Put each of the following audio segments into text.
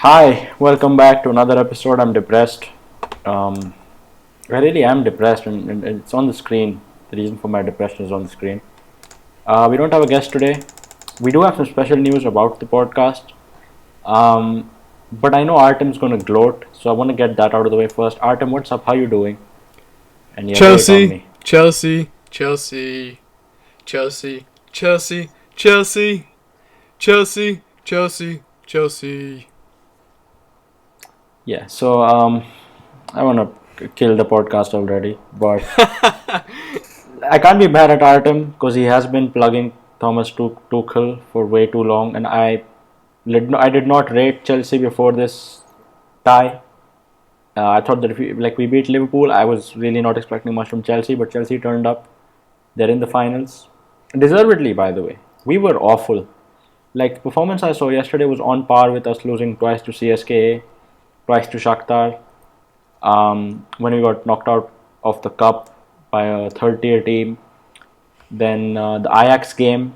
Hi, welcome back to another episode. I'm depressed. Um, I really am depressed, and it's on the screen. The reason for my depression is on the screen. We don't have a guest today. We do have some special news about the podcast. Um, but I know Artem's going to gloat, so I want to get that out of the way first. Artem, what's up? How you doing? And yeah, lay it on Chelsea, me. Chelsea, Chelsea, Chelsea, Chelsea, Chelsea, Chelsea, Chelsea, Chelsea. Yeah, so I want to kill the podcast already, but I can't be mad at Artem because he has been plugging Thomas Tuchel for way too long, and I did not rate Chelsea before this tie. I thought that if we beat Liverpool, I was really not expecting much from Chelsea, but Chelsea turned up. They're in the finals, deservedly, by the way. We were awful. Like the performance I saw yesterday was on par with us losing twice to CSKA, twice to Shakhtar. When we got knocked out of the cup by a third-tier team, then the Ajax game,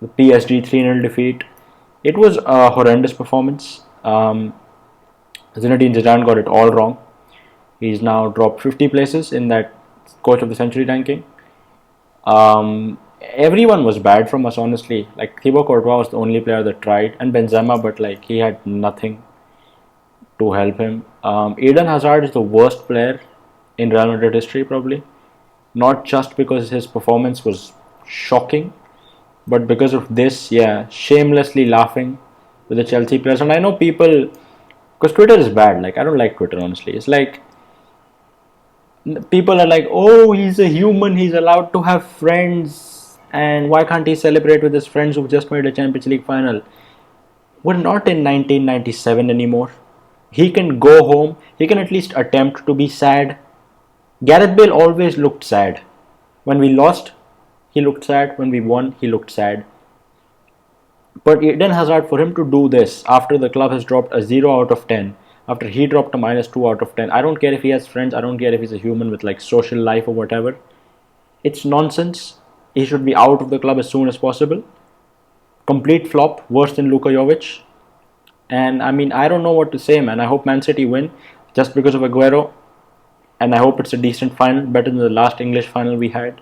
the PSG 3-0 defeat. It was a horrendous performance. Zinedine Zidane got it all wrong. He's now dropped 50 places in that coach of the century ranking. Everyone was bad from us, honestly. Like Thibaut Courtois was the only player that tried, and Benzema, but like he had nothing to help him. Eden Hazard is the worst player in Real Madrid history, probably. Not just because his performance was shocking, but because of this, yeah, shamelessly laughing with the Chelsea players. And I know people, because Twitter is bad. Like I don't like Twitter, honestly. It's like people are like, oh, he's a human, he's allowed to have friends, and why can't he celebrate with his friends who've just made a Champions League final? We're not in 1997 anymore. He can go home, he can at least attempt to be sad. Gareth Bale always looked sad. When we lost, he looked sad. When we won, he looked sad. But Eden Hazard, for him to do this after the club has dropped a 0 out of 10, after he dropped a -2 out of 10, I don't care if he has friends, I don't care if he's a human with like social life or whatever. It's nonsense. He should be out of the club as soon as possible. Complete flop, worse than Luka Jovic. And I mean, I don't know what to say, man. I hope Man City win just because of Aguero. And I hope it's a decent final, better than the last English final we had.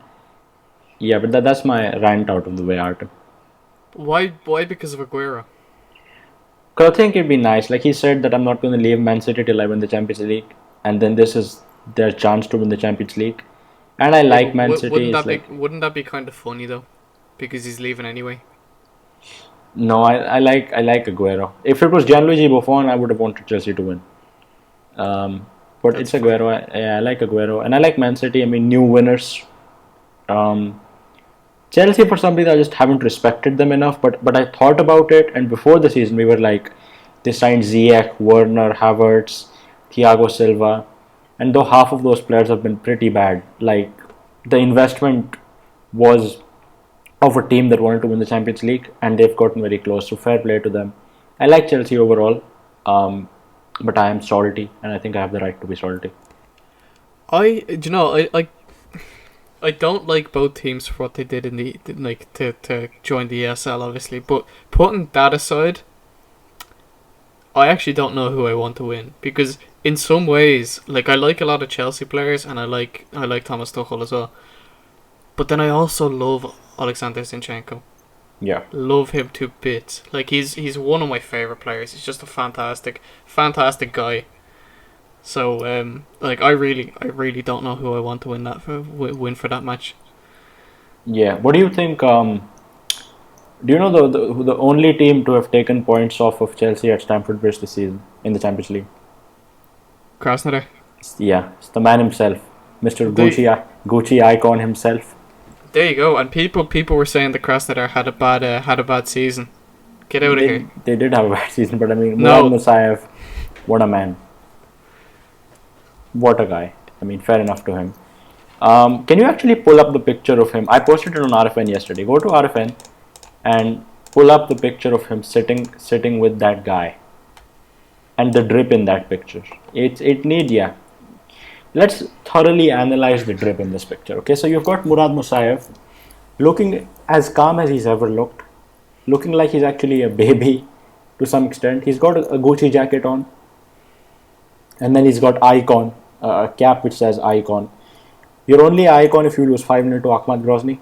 Yeah, but that's my rant out of the way, Artem. Why? Why? Because of Aguero. Because I think it'd be nice. Like he said that I'm not going to leave Man City till I win the Champions League. And then this is their chance to win the Champions League. And I Yeah, but like Man City. It's like, wouldn't that be kind of funny though? Because he's leaving anyway. no, I like Aguero. If it was Gianluigi Buffon, I would have wanted Chelsea to win. But That's it's fair. Aguero. I like Aguero. And I like Man City. I mean, new winners. Um, Chelsea, for some reason, I just haven't respected them enough. But I thought about it, and before the season, we were like, they signed Ziyech, Werner, Havertz, Thiago Silva, and though half of those players have been pretty bad, like the investment was of a team that wanted to win the Champions League, and they've gotten very close. So fair play to them. I like Chelsea overall, but I am salty, and I think I have the right to be salty. I don't like both teams for what they did in the like to join the ESL, obviously. But putting that aside, I actually don't know who I want to win because in some ways, like I like a lot of Chelsea players and I like Thomas Tuchel as well. But then I also love Alexander Zinchenko. Yeah. Love him to bits. Like he's one of my favorite players. He's just a fantastic guy. So like I really don't know who I want to win for that match. Yeah. What do you think? Do you know the only team to have taken points off of Chelsea at Stamford Bridge this season in the Champions League? Krasnodar. Yeah, it's the man himself, Mr. They Gucci icon himself. There you go. And people were saying the Krasnodar had a bad season. Get out of They here. they did have a bad season, but I mean, Murad No, Musaev, what a man, what a guy. I mean, fair enough to him. Can you actually pull up the picture of him? I posted it on RFN yesterday. Go to RFN and pull up the picture of him sitting with that guy and the drip in that picture. It need yeah. Let's thoroughly analyze the drip in this picture. Okay, so you've got Murad Musaev looking as calm as he's ever looked, looking like he's actually a baby, to some extent. He's got a Gucci jacket on, and then he's got Icon, a cap which says Icon. You're only an icon if you lose 5-0 to Akhmat Grozny.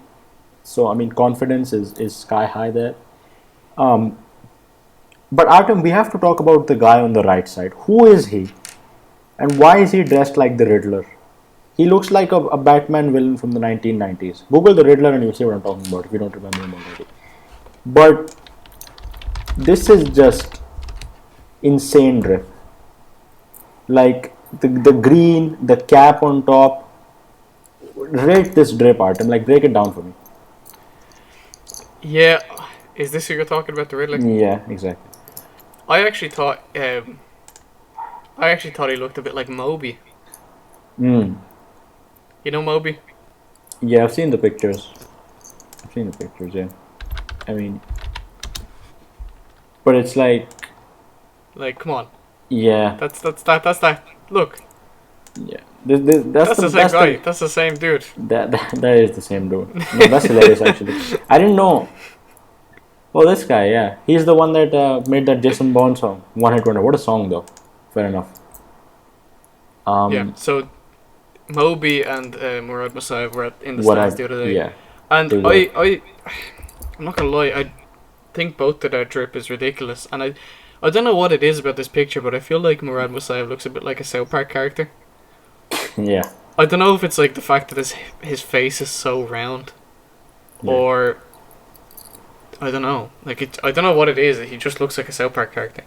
So, I mean, confidence is sky high there. Um, but Artem, we have to talk about the guy on the right side. Who is he? And why is he dressed like the Riddler? He looks like a Batman villain from the 1990s. Google the Riddler and you'll see what I'm talking about if you don't remember him already. But this is just insane drip. Like the green, the cap on top. Rate this drip, Artem. Like, break it down for me. Yeah, is this who you're talking about, the Riddler? Yeah, exactly. I actually thought he looked a bit like Moby. Mm. You know Moby? Yeah, I've seen the pictures. Yeah. I mean, but it's like, Come on. yeah, That's that. Look, yeah. That's the same guy. That's the same dude. That is the same dude. No, that's hilarious actually. I didn't know. Oh, this guy, yeah, he's the one that made that Jason Bourne song, One Hit Wonder. What a song, though. Fair enough. Yeah. So Moby and Murad Musaev were in the stands the other day. Yeah. And I'm not gonna lie. I think both of their drip is ridiculous, and I don't know what it is about this picture, but I feel like Murad Musaev looks a bit like a South Park character. Yeah. I don't know if it's like the fact that his face is so round, or I don't know. I don't know what it is. He just looks like a South Park character.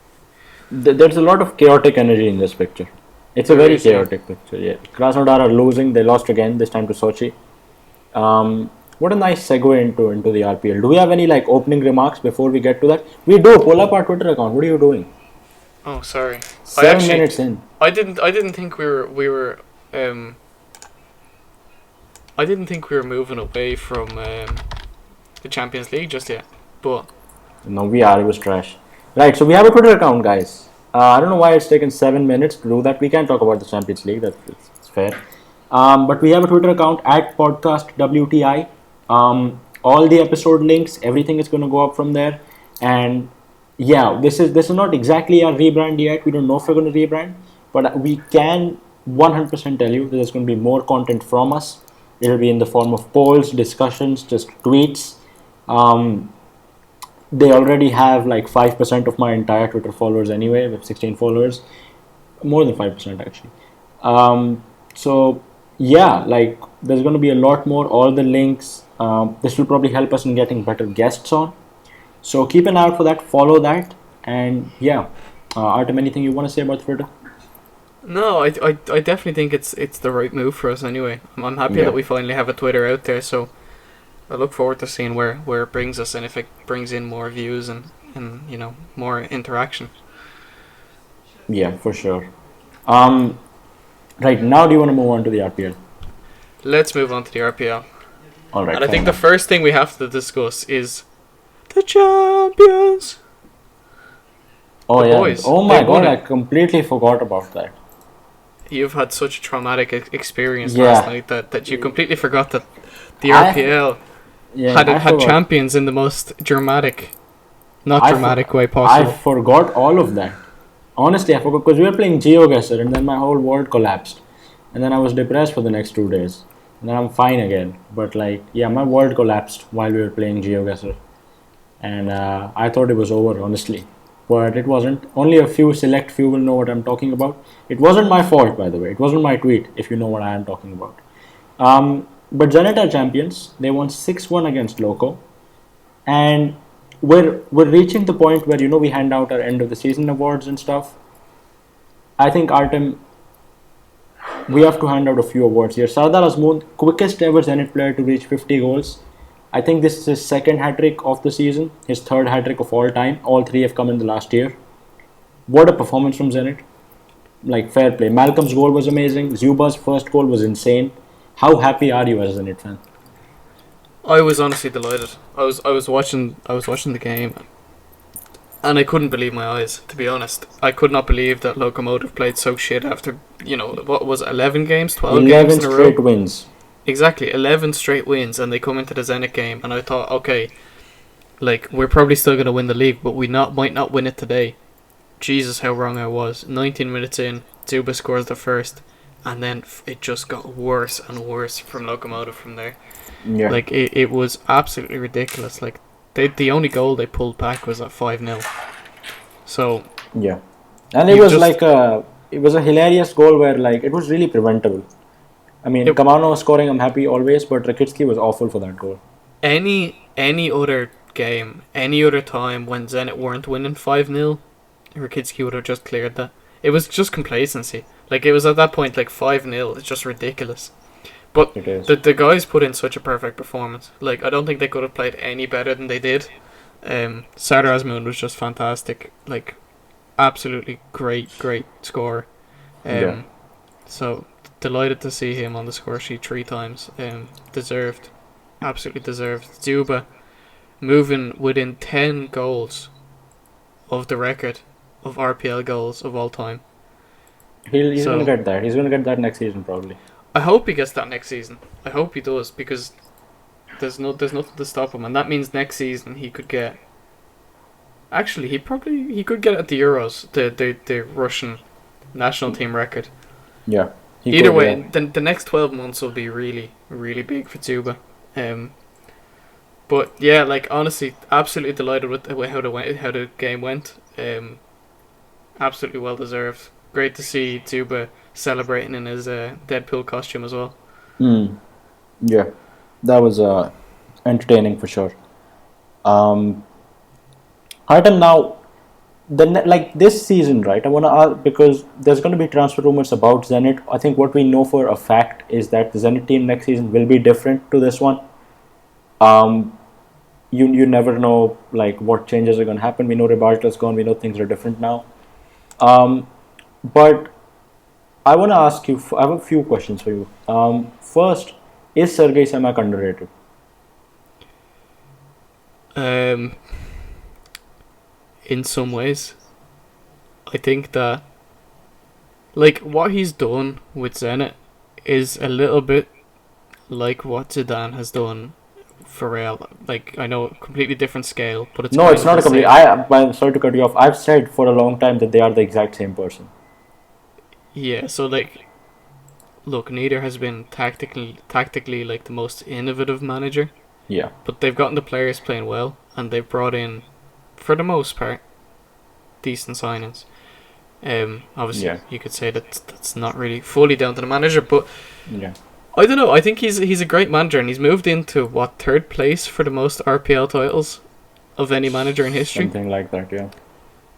There's a lot of chaotic energy in this picture. It's a very chaotic picture. Yeah. Krasnodar are losing. They lost again. This time to Sochi. What a nice segue into the RPL. Do we have any opening remarks before we get to that? We do. Pull up our Twitter account. What are you doing? Oh, sorry. 7 minutes in. I didn't think we were. I didn't think we were moving away from the Champions League just yet, but no, we are. It was trash. Right, so we have a Twitter account, guys. I don't know why it's taken 7 minutes to do that. We can talk about the Champions League. It's fair. But we have a Twitter account at podcast WTI. All the episode links, everything is going to go up from there. And yeah, this is not exactly our rebrand yet. We don't know if we're going to rebrand, but we can 100% tell you that there's going to be more content from us. It'll be in the form of polls, discussions, just tweets. They already have 5% of my entire Twitter followers anyway. We have 16 followers, more than 5% actually. So yeah, there's going to be a lot more. All the links. This will probably help us in getting better guests on. So keep an eye out for that. Follow that, and yeah. Artem, anything you want to say about Twitter? no, I definitely think it's the right move for us anyway. I'm happy that we finally have a Twitter out there. So I look forward to seeing where it brings us, and if it brings in more views and more interaction. Yeah, for sure. Right now, do you want to move on to the RPL? Let's move on to the RPL. All right. And I think the first thing we have to discuss is the champions. Oh, the yeah. boys. Oh, my They God. won I it. completely forgot about that. You've had such a traumatic experience Yeah. last night that you completely forgot that the RPL had champions in the most dramatic, dramatic way possible. I forgot all of that. Honestly, I forgot because we were playing GeoGuessr and then my whole world collapsed. And then I was depressed for the next 2 days. And then I'm fine again. But my world collapsed while we were playing GeoGuessr. And I thought it was over, honestly. But it wasn't. Only a select few will know what I'm talking about. It wasn't my fault, by the way. It wasn't my tweet, if you know what I am talking about. But Zenit are champions. They won 6-1 against Loco. And we're reaching the point where, we hand out our end of the season awards and stuff. I think, Artem, we have to hand out a few awards here. Sardar Azmoun, quickest ever Zenit player to reach 50 goals. I think this is his second hat-trick of the season, his third hat-trick of all time. All three have come in the last year. What a performance from Zenit. Fair play. Malcolm's goal was amazing. Zuba's first goal was insane. How happy are you as a Zenit fan? I was honestly delighted. I was watching the game, and I couldn't believe my eyes, to be honest. I could not believe that Locomotive played so shit after, what was it, 11 games, 12 games in a row? 11 straight wins. Exactly, 11 straight wins, and they come into the Zenit game, and I thought, okay, Like, we're probably still going to win the league, but might not win it today. Jesus, how wrong I was. 19 minutes in, Zuba scores the first, and then it just got worse and worse from Lokomotiv from there. Yeah. Like, it was absolutely ridiculous. Like, the only goal they pulled back was at 5-0. So, yeah. And it was it was a hilarious goal where like it was really preventable. I mean, Kamano scoring, I'm happy always, but Rakitsky was awful for that goal. Any other game, any other time when Zenit weren't winning 5-0, Rakitsky would have just cleared that. It was just complacency. Like, it was at that point like 5-0. It's just ridiculous. But the guys put in such a perfect performance. Like, I don't think they could have played any better than they did. Sardar Azmoun was just fantastic. Like, absolutely great scorer. So delighted to see him on the score sheet 3 times. Deserved. Absolutely deserved. Zuba moving within 10 goals of the record of RPL goals of all time. He's going to get that. He's going to get that next season probably. I hope he gets that next season. I hope he does, because there's nothing to stop him, and that means next season he could get. Actually, he could get at the Euros the Russian national team record. Yeah. Either way, the next 12 months will be really, really big for Zuba. But yeah, like, honestly, absolutely delighted with how the game went. Absolutely well deserved. Great to see Zuba celebrating in his Deadpool costume as well. Yeah, that was entertaining for sure. Artem, now this season, right? I want to ask, because there's going to be transfer rumors about Zenit. I think what we know for a fact is that the Zenit team next season will be different to this one. You never know like what changes are going to happen. We know Rebartle's gone. We know things are different now. But I want to ask you. I have a few questions for you. First, is Sergei Semak underrated? In some ways, I think that, like, what he's done with Zenit is a little bit like what Zidane has done for Real. Like, I know, completely different scale, but it's not a complete. I'm sorry to cut you off. I've said for a long time that they are the exact same person. Yeah, so like, look, neither has been tactically like the most innovative manager. Yeah. But they've gotten the players playing well, and they've brought in, for the most part, decent signings. Obviously, you could say that's not really fully down to the manager, but yeah, I don't know. I think he's a great manager, and he's moved into 3rd place for the most RPL titles of any manager in history. Something like that, yeah.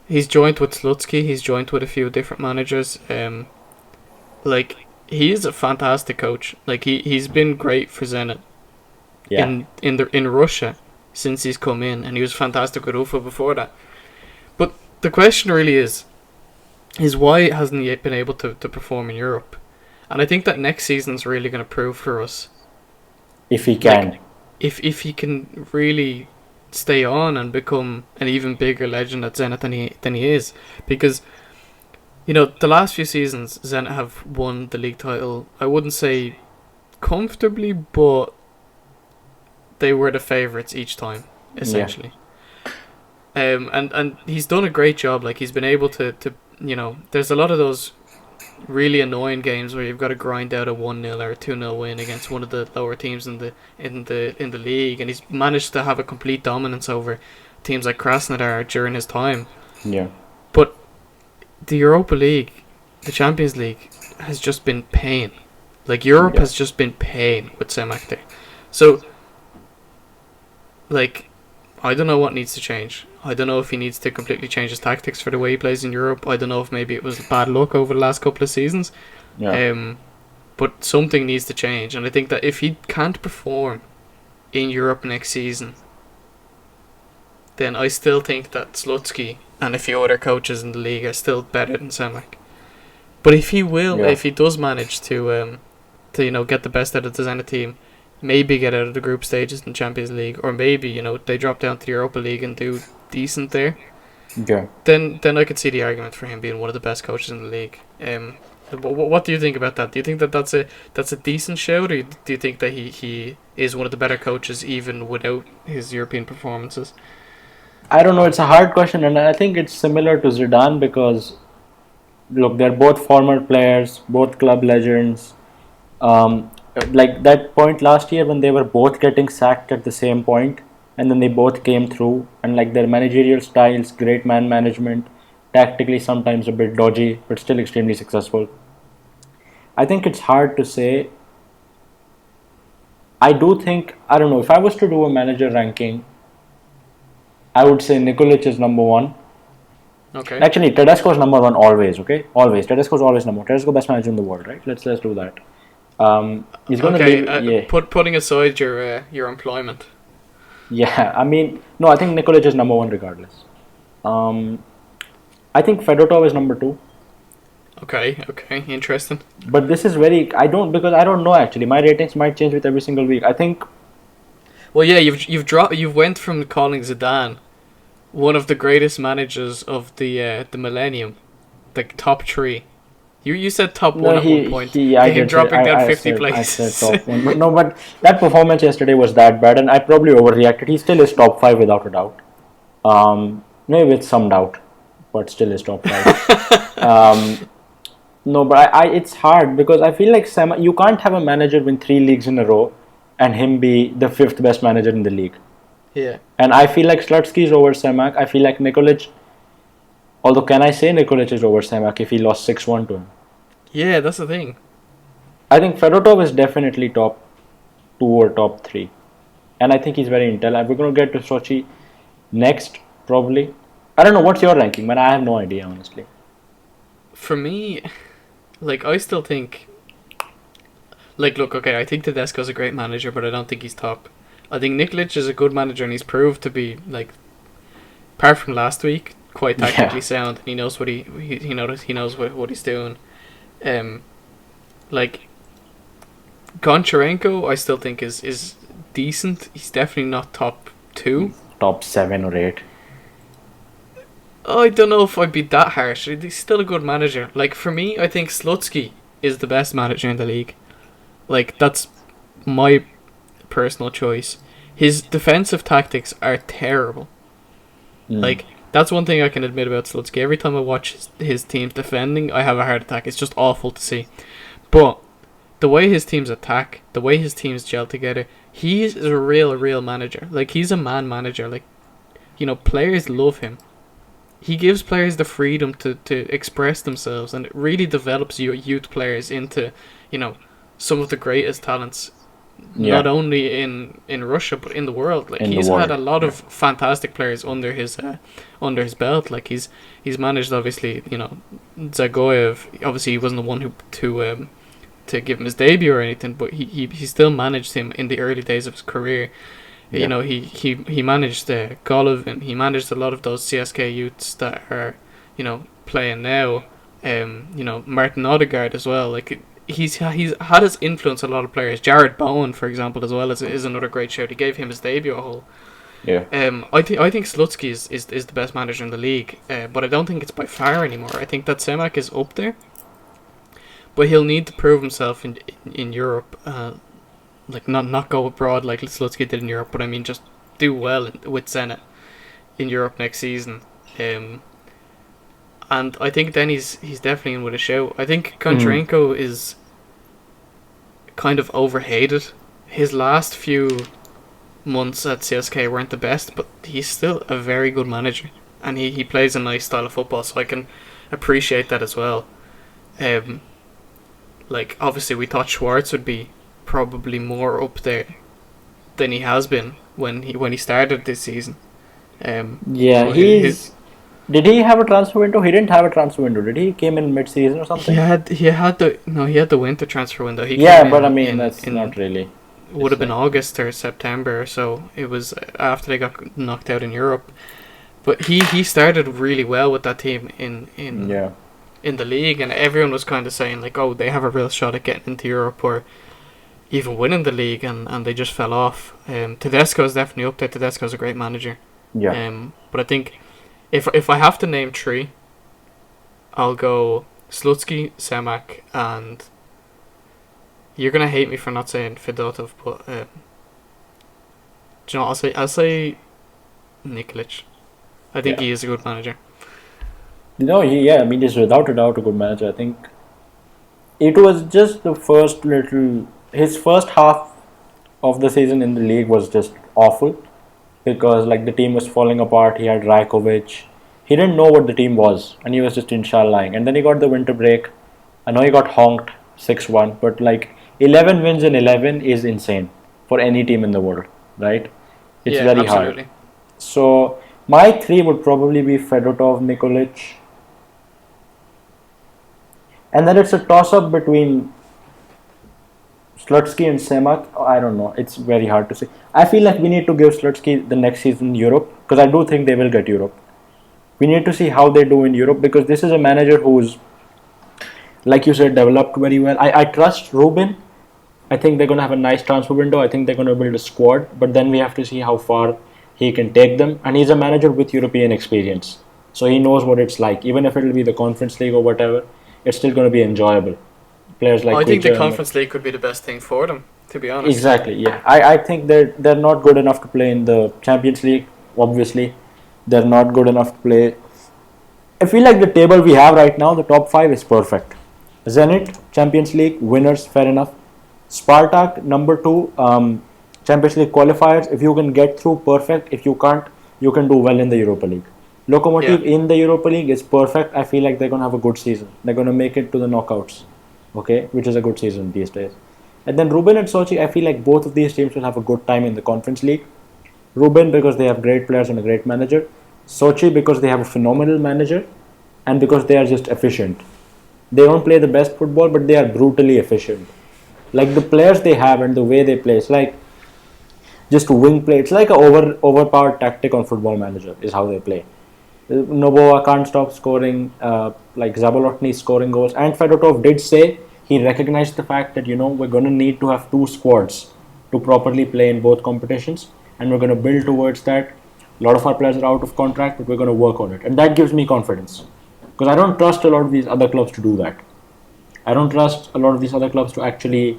He's joined with Slutsky. He's joined with a few different managers. Like, he is a fantastic coach. Like, he's been great for Zenit. Yeah. In Russia since he's come in, and he was fantastic with Ufa before that. But the question really is why hasn't he been able to perform in Europe? And I think that next season's really going to prove for us if he can. Like, if he can really stay on and become an even bigger legend at Zenit than he is, because, you know, the last few seasons Zenit have won the league title. I wouldn't say comfortably, but they were the favourites each time, essentially. Yeah. And he's done a great job. Like, he's been able to you know, there's a lot of those really annoying games where you've got to grind out a 1-0 or a 2-0 win against one of the lower teams in the league, and he's managed to have a complete dominance over teams like Krasnodar during his time. Yeah. But the Europa League, the Champions League, has just been pain. Like, Europe has just been pain with Semak there. So, like, I don't know what needs to change. I don't know if he needs to completely change his tactics for the way he plays in Europe. I don't know if maybe it was bad luck over the last couple of seasons. Yeah. But something needs to change. And I think that if he can't perform in Europe next season, then I still think that Slutsky and a few other coaches in the league are still better than Semak. But if he does manage to you know, get the best out of the Zenit team, maybe get out of the group stages in Champions League, or maybe, you know, they drop down to the Europa League and do decent there. Yeah. Then I could see the argument for him being one of the best coaches in the league. What do you think about that? Do you think that that's a decent shout, or do you think that he is one of the better coaches even without his European performances? I don't know. It's a hard question, and I think it's similar to Zidane because look, they're both former players, both club legends. Um, like that point last year when they were both getting sacked at the same point, and then they both came through, and like their managerial styles, great man management, tactically sometimes a bit dodgy, but still extremely successful. I think it's hard to say. I do think, I don't know, if I was to do a manager ranking, I would say Nikolic is number one. Okay. Actually, Tedesco is number one always. Okay, always. Tedesco is always number one. Tedesco best manager in the world, right? Let's do that. He's gonna Okay. leave. Yeah, Putting aside your employment. yeah. I mean, no. I think Nikolic is number one regardless. Um, I think Fedotov is number two. Okay. Okay. Interesting. But this is very. I don't because I don't know actually. My ratings might change with every single week. I think. Well, yeah, you've went from calling Zidane one of the greatest managers of the millennium, like top three. You said top one No, at one point. he. To I him did say. dropping down 50 I said places. top one. But no, but that performance yesterday was that bad, and I probably overreacted. He still is top five without a doubt. Maybe with some doubt, but still is top five. No, but it's hard because I feel like you can't have a manager win three leagues in a row and him be the fifth best manager in the league. Yeah. And I feel like Slutsky is over Semak. I feel like Nikolic, although can I say Nikolic is over Semak if he lost 6-1 to him? Yeah, that's the thing. I think Fedotov is definitely top two or top three. And I think he's very intelligent. We're going to get to Sochi next, probably. I don't know, what's your ranking, man? I have no idea, honestly. For me, like I still think, like look, okay, I think Tedesco's a great manager, but I don't think he's top. I think Nikolic is a good manager, and he's proved to be like, apart from last week, quite tactically Yeah. sound. And he knows he knows what he's doing. Um, like Goncharenko, I still think is decent. He's definitely not top two. Top 7 or 8. I don't know if I'd be that harsh. He's still a good manager. Like for me, I think Slutsky is the best manager in the league. Like that's my personal choice. His defensive tactics are terrible. Mm. Like that's one thing I can admit about Slutsky. Every time I watch his teams defending, I have a heart attack. It's just awful to see. But the way his teams attack, the way his teams gel together, he's a real manager. Like he's a man manager. Like players love him. He gives players the freedom to express themselves, and it really develops youth players into, some of the greatest talents, Yeah. not only in Russia but in the world. Like In the he's had world, a lot yeah. of fantastic players under his belt. Like he's managed obviously, Zagoyev. Obviously, he wasn't the one who to give him his debut or anything, but he still managed him in the early days of his career. Yeah. He managed Golovin. He managed a lot of those CSKA youths that are, playing now. Martin Odegaard as well. Like he's had his influence on a lot of players. Jared Bowen, for example, as well is another great shout. He gave him his debut a whole. Yeah. I think Slutsky is the best manager in the league, but I don't think it's by far anymore. I think that Semak is up there, but he'll need to prove himself in Europe. Like not go abroad like Slutsky did in Europe, but I mean just do well with Zenit in Europe next season. And I think then he's definitely in with a show. I think Koncharenko is kind of overhated. His last few months at CSK weren't the best, but he's still a very good manager, and he plays a nice style of football, so I can appreciate that as well. Like obviously we thought Schwartz would be probably more up there than he has been when he started this season. Yeah, so Did he have a transfer window? He didn't have a transfer window. Did he came in mid-season or something? he had the winter transfer window. He Yeah, came but I in mean that's not really. would have been August or September, so it was after they got knocked out in Europe. But he started really well with that team in Yeah. in the league, and everyone was kind of saying like, oh, they have a real shot at getting into Europe or even winning the league, and they just fell off. Tedesco is definitely up there. Tedesco is a great manager. Yeah. But I think if I have to name three, I'll go Slutsky, Semak, and you're gonna hate me for not saying Fedotov, but do you know what, I'll say Nikolic. I think Yeah. he is a good manager. I mean, he's without a doubt a good manager. I think it was just the first little. His first half of the season in the league was just awful because like the team was falling apart. He had Rajkovic. He didn't know what the team was, and he was just inshallah. And then he got the winter break. I know he got honked 6-1, but like 11 wins in 11 is insane for any team in the world, right? It's Yeah, very hard. absolutely. So my three would probably be Fedotov, Nikolic, and then it's a toss up between Slutsky and Semak. I don't know. It's very hard to say. I feel like we need to give Slutsky the next season Europe because I do think they will get Europe. We need to see how they do in Europe because this is a manager who's, like you said, developed very well. I trust Rubin. I think they're going to have a nice transfer window. I think they're going to build a squad, but then we have to see how far he can take them. And he's a manager with European experience, so he knows what it's like. Even if it'll be the Conference League or whatever, it's still going to be enjoyable. Players like I think the Kucha and Conference League could be the best thing for them, to be honest. exactly, yeah. I think they're not good enough to play in the Champions League. Obviously, they're not good enough to play. I feel like the table we have right now, the top five is perfect. Zenit, Champions League winners, fair enough. Spartak, number two, Champions League qualifiers. If you can get through, perfect. If you can't, you can do well in the Europa League. Lokomotiv Yeah. in the Europa League is perfect. I feel like they're gonna have a good season. They're gonna make it to the knockouts, okay, which is a good season these days. And then Rubin and Sochi, I feel like both of these teams will have a good time in the Conference League. Rubin because they have great players and a great manager. Sochi because they have a phenomenal manager, and because they are just efficient. They don't play the best football, but they are brutally efficient. Like the players they have and the way they play, it's like just wing play. It's like a overpowered tactic on Football Manager is how they play. Novoa can't stop scoring. Like Zabolotny scoring goals, and Fedotov did say he recognized the fact that we're going to need to have two squads to properly play in both competitions, and we're going to build towards that. A lot of our players are out of contract, but we're going to work on it, and that gives me confidence because I don't trust a lot of these other clubs to do that. I don't trust a lot of these other clubs to actually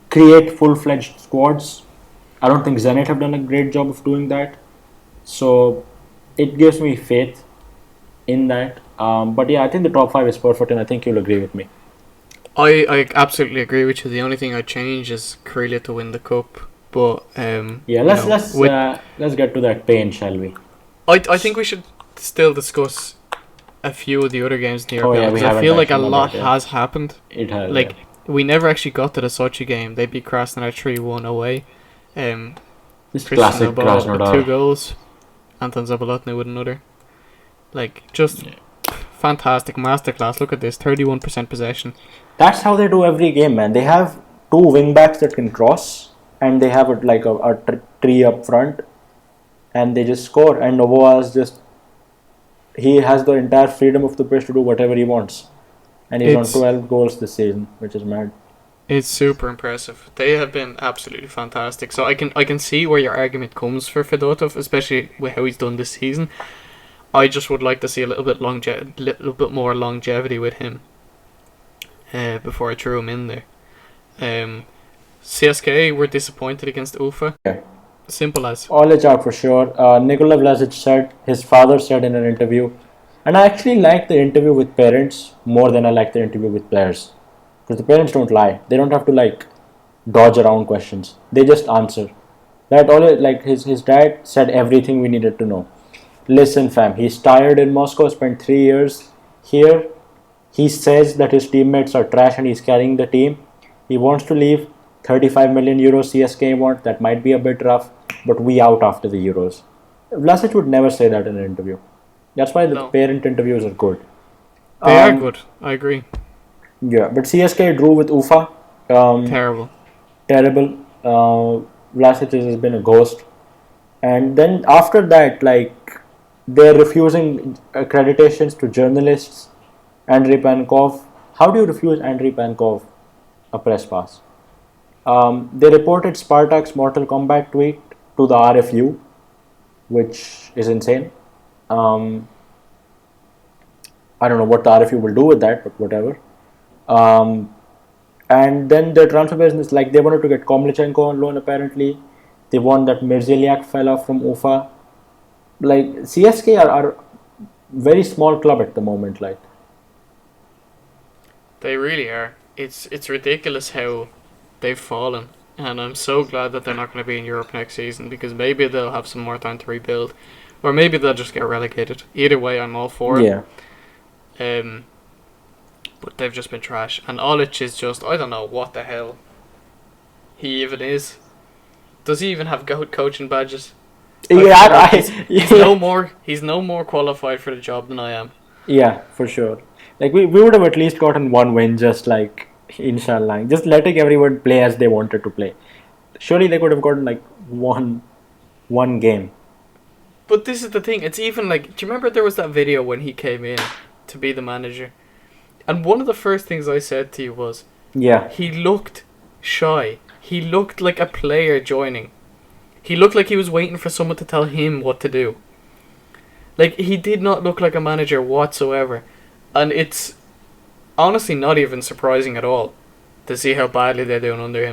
create full-fledged squads. I don't think Zenit have done a great job of doing that. So it gives me faith in that. But yeah, I think the top five is perfect, and I think you'll agree with me. I absolutely agree with you. The only thing I'd change is Krylia to win the cup. But Yeah, let's get to that pain, shall we? I think we should still discuss a few of the other games in the Oh RPL yeah, we because I haven't feel like a actually done lot that yet. has happened. It has. Like Yeah. we never actually got to the Sochi game. They beat Krasnodar 3-1 away. This Christian classic Nobel with Krasnodar. 2 goals. Anton Zabolotny with another. Like just fantastic masterclass. Look at this, 31% possession. That's how they do every game, man. They have two wing backs that can cross, and they have a tree up front, and they just score. And Novoa's just he has the entire freedom of the pitch to do whatever he wants, and he's It's on 12 goals this season, which is mad. It's super impressive. They have been absolutely fantastic. So I can see where your argument comes for Fedotov, especially with how he's done this season. I just would like to see a little bit more longevity with him before I threw him in there. CSKA were disappointed against Ufa. Yeah. Simple as. Olic out for sure. Nikola Vlasic said, his father said in an interview, and I actually like the interview with parents more than I like the interview with players. Because the parents don't lie. They don't have to dodge around questions. They just answer. That all his dad said everything we needed to know. Listen, fam, he's tired in Moscow, spent 3 years here. He says that his teammates are trash and he's carrying the team. He wants to leave. 35 million euros CSK want. That might be a bit rough, but we out after the Euros. Vlasic would never say that in an interview. That's why the No. parent interviews are good. They are good. I agree. Yeah, but CSK drew with Ufa. Terrible. Terrible. Vlasic has been a ghost. And then after that, they're refusing accreditations to journalists. Andrei Pankov. How do you refuse Andrei Pankov a press pass? They reported Spartak's Mortal Kombat tweet to the RFU, which is insane. I don't know what the RFU will do with that, but whatever. Um, and then the transfer business, like they wanted to get Komlichenko on loan apparently. They want that Mirzeliak fella from Ufa. Like CSK are very small club at the moment. Like They really are. It's ridiculous how they've fallen, and I'm so glad that they're not going to be in Europe next season because maybe they'll have some more time to rebuild, or maybe they'll just get relegated. Either way, I'm all for it. yeah, But they've just been trash, and Olic is just I don't know what the hell he even is. Does he even have coaching badges? yeah, He's no more. He's no more qualified for the job than I am. yeah, for sure. Like we would have at least gotten one win, just like inshallah, just letting everyone play as they wanted to play. Surely they could have gotten like one game. But this is the thing. It's even like, do you remember there was that video when he came in to be the manager? And one of the first things I said to you was, Yeah, he looked shy. He looked like a player joining. He looked like he was waiting for someone to tell him what to do. Like, he did not look like a manager whatsoever. And it's honestly not even surprising at all to see how badly they're doing under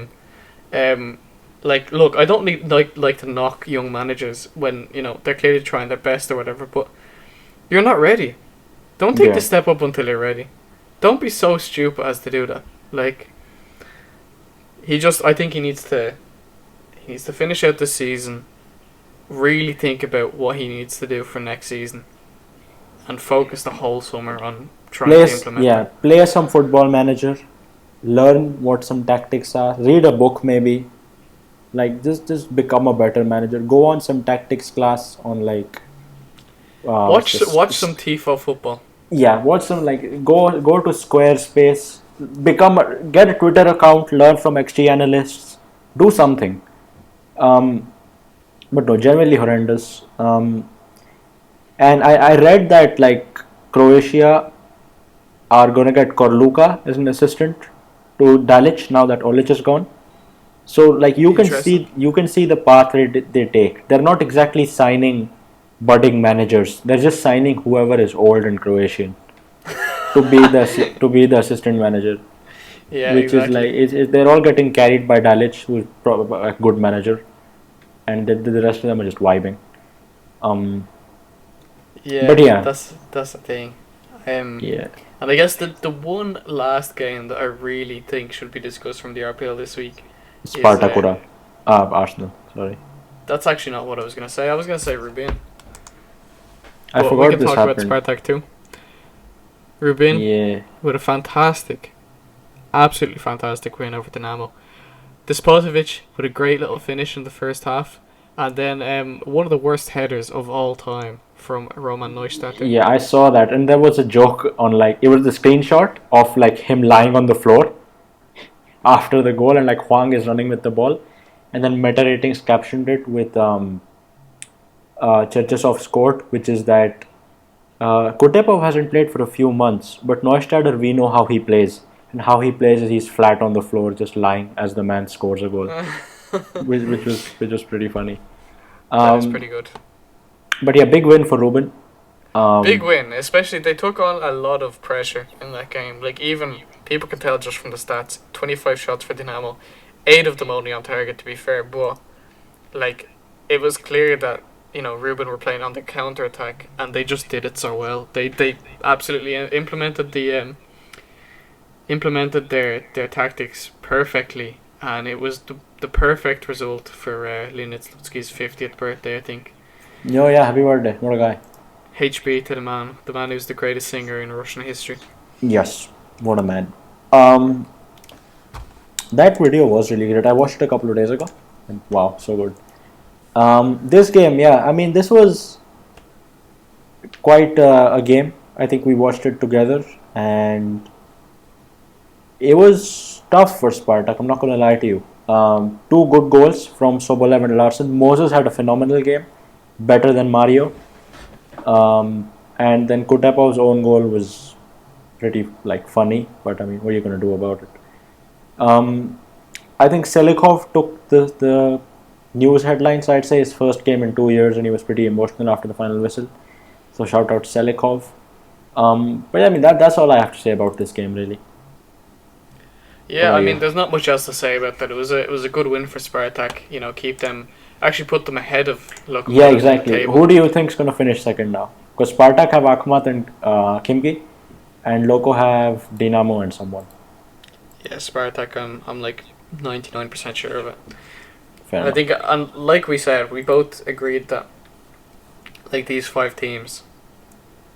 him. Like, look, I don't need like to knock young managers when, you know, they're clearly trying their best or whatever, but you're not ready. Don't take Yeah. the step up until you're ready. Don't be so stupid as to do that. Like, I think he needs to finish out the season, really think about what he needs to do for next season, and focus the whole summer on trying to implement it. play some football manager, learn what some tactics are, read a book maybe. Like just become a better manager. Go on some tactics class on like Watch some TIFO football. yeah, watch some like go to Squarespace, get a Twitter account, learn from XG analysts, do something. Um, but no, generally horrendous. And I read that like Croatia are gonna get Korluka as an assistant to Dalic now that Olic is gone. So like Interesting. you can see the path they take. They're not exactly signing budding managers. They're just signing whoever is old and Croatian to be the assistant manager, Yeah, which is exactly. like they're all getting carried by Dalic, who's probably a good manager, and the rest of them are just vibing. Um, Yeah, but yeah, that's the thing. yeah, And I guess the one last game that I really think should be discussed from the RPL this week is Spartak Arsenal. Sorry, that's actually not what I was gonna say. I was gonna say Rubin. I But we forgot can this talk happened. about Spartak too. Rubin Yeah, with a fantastic, absolutely fantastic win over Dynamo. Despotovic with a great little finish in the first half, and then one of the worst headers of all time from Roman Neustadt. yeah, I saw that, and there was a joke on like it was the screenshot of like him lying on the floor after the goal, and like Huang is running with the ball, and then Meta Ratings captioned it with Cherchesov scored, which is that Kutepov hasn't played for a few months, but Neustadter, we know how he plays. And how he plays is he's flat on the floor, just lying as the man scores a goal, which was pretty funny. That is pretty good. But yeah, big win for Ruben. Big win, especially they took on a lot of pressure in that game. Like, even people can tell just from the stats, 25 shots for Dynamo, 8 of them only on target, to be fair, but like, it was clear that, you know, Ruben were playing on the counter attack, and they just did it so well. They absolutely implemented their tactics perfectly, and it was the perfect result for Linus Lutsky's 50th birthday, I think. Oh yeah, happy birthday. What a guy. HB to the man who's the greatest singer in Russian history. Yes, what a man. That video was really great. I watched it a couple of days ago. And wow, so good. This game, yeah, I mean, this was quite a game. I think we watched it together, and it was tough for Spartak. I'm not going to lie to you. Two good goals from Sobolev and Larson. Moses had a phenomenal game, better than Mario. And then Kutepov's own goal was pretty like funny, but I mean, what are you going to do about it? I think Selikov took the news headlines. I'd say his first game in 2 years, and he was pretty emotional after the final whistle. So shout out Selikov. But I mean that's all I have to say about this game, really. What Yeah, about I mean, you? there's not much else to say about that. It was a good win for Spartak. Keep them actually put them ahead of Yeah, Lokomotiv in the exactly. table. Who do you think is going to finish second now? Because Spartak have Akhmat and Kimki, and Loco have Dinamo and someone. Yeah, Spartak. I'm like 99% sure of it. Fair And I enough. think, and like we said, we both agreed that like these five teams.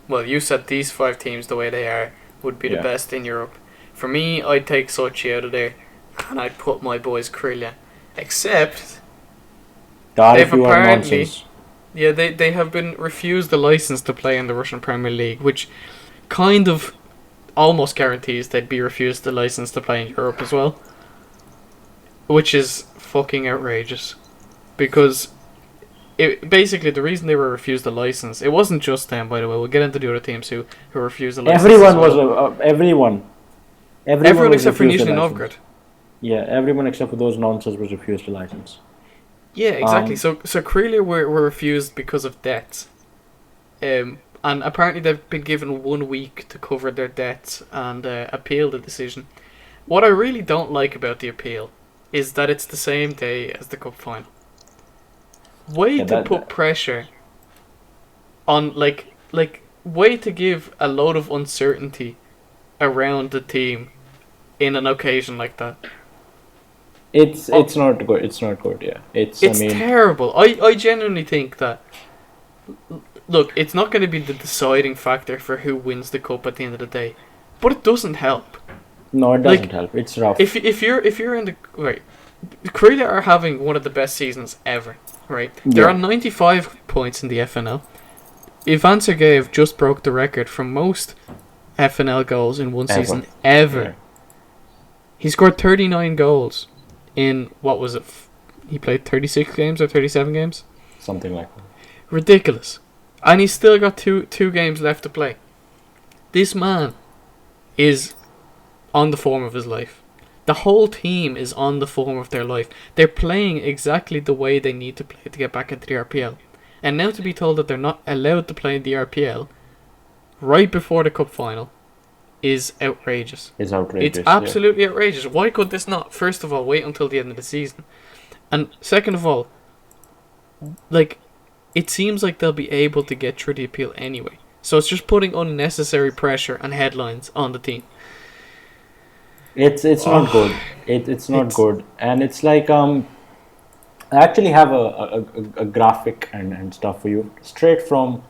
Well, you said these five teams, the way they are, would be the Yeah. best in Europe. For me, I'd take Sochi out of there, and I'd put my boys Krylia. Except The they've RFU are apparently, nonsense. yeah, they have been refused the license to play in the Russian Premier League, which kind of almost guarantees they'd be refused the license to play in Europe as well, which is fucking outrageous. Because basically the reason they were refused the license, it wasn't just them, by the way. We'll get into the other teams who refused the license as Everyone was well. everyone Everyone was except for refused a Nizhny license. Novgorod. Yeah, everyone except for those nonsense was refused a license. Yeah, exactly. Um, So Krylia were refused because of debts. And apparently they've been given 1 week to cover their debts and appeal the decision. What I really don't like about the appeal is that it's the same day as the cup final. Way yeah, to put pressure on way to give a load of uncertainty around the team in an occasion like that. Oh, it's not good. It's not good. Yeah, I it's mean, terrible. I genuinely think that, look, it's not going to be the deciding factor for who wins the cup at the end of the day, but it doesn't help. no, it doesn't Like help. It's rough. if you're in the right, Korea are having one of the best seasons ever. Right, they're Yeah, on 95 points in the FNL. Ivan Sergeyev just broke the record for most FNL goals in one ever. season Yeah, ever. He scored 39 goals in what was it? He played 36 games or 37 games. something like that. Ridiculous. And he's still got two games left to play. This man is on the form of his life. The whole team is on the form of their life. They're playing exactly the way they need to play to get back into the RPL. And now to be told that they're not allowed to play in the RPL right before the cup final is outrageous. It's It's outrageous. Yeah. absolutely outrageous. Why could this not, first of all, wait until the end of the season? And second of all, like, it seems like they'll be able to get through the appeal anyway. So it's just putting unnecessary pressure and headlines on the team. It's not Oh, good. It's not it's good, and it's like I actually have a graphic and stuff for you straight from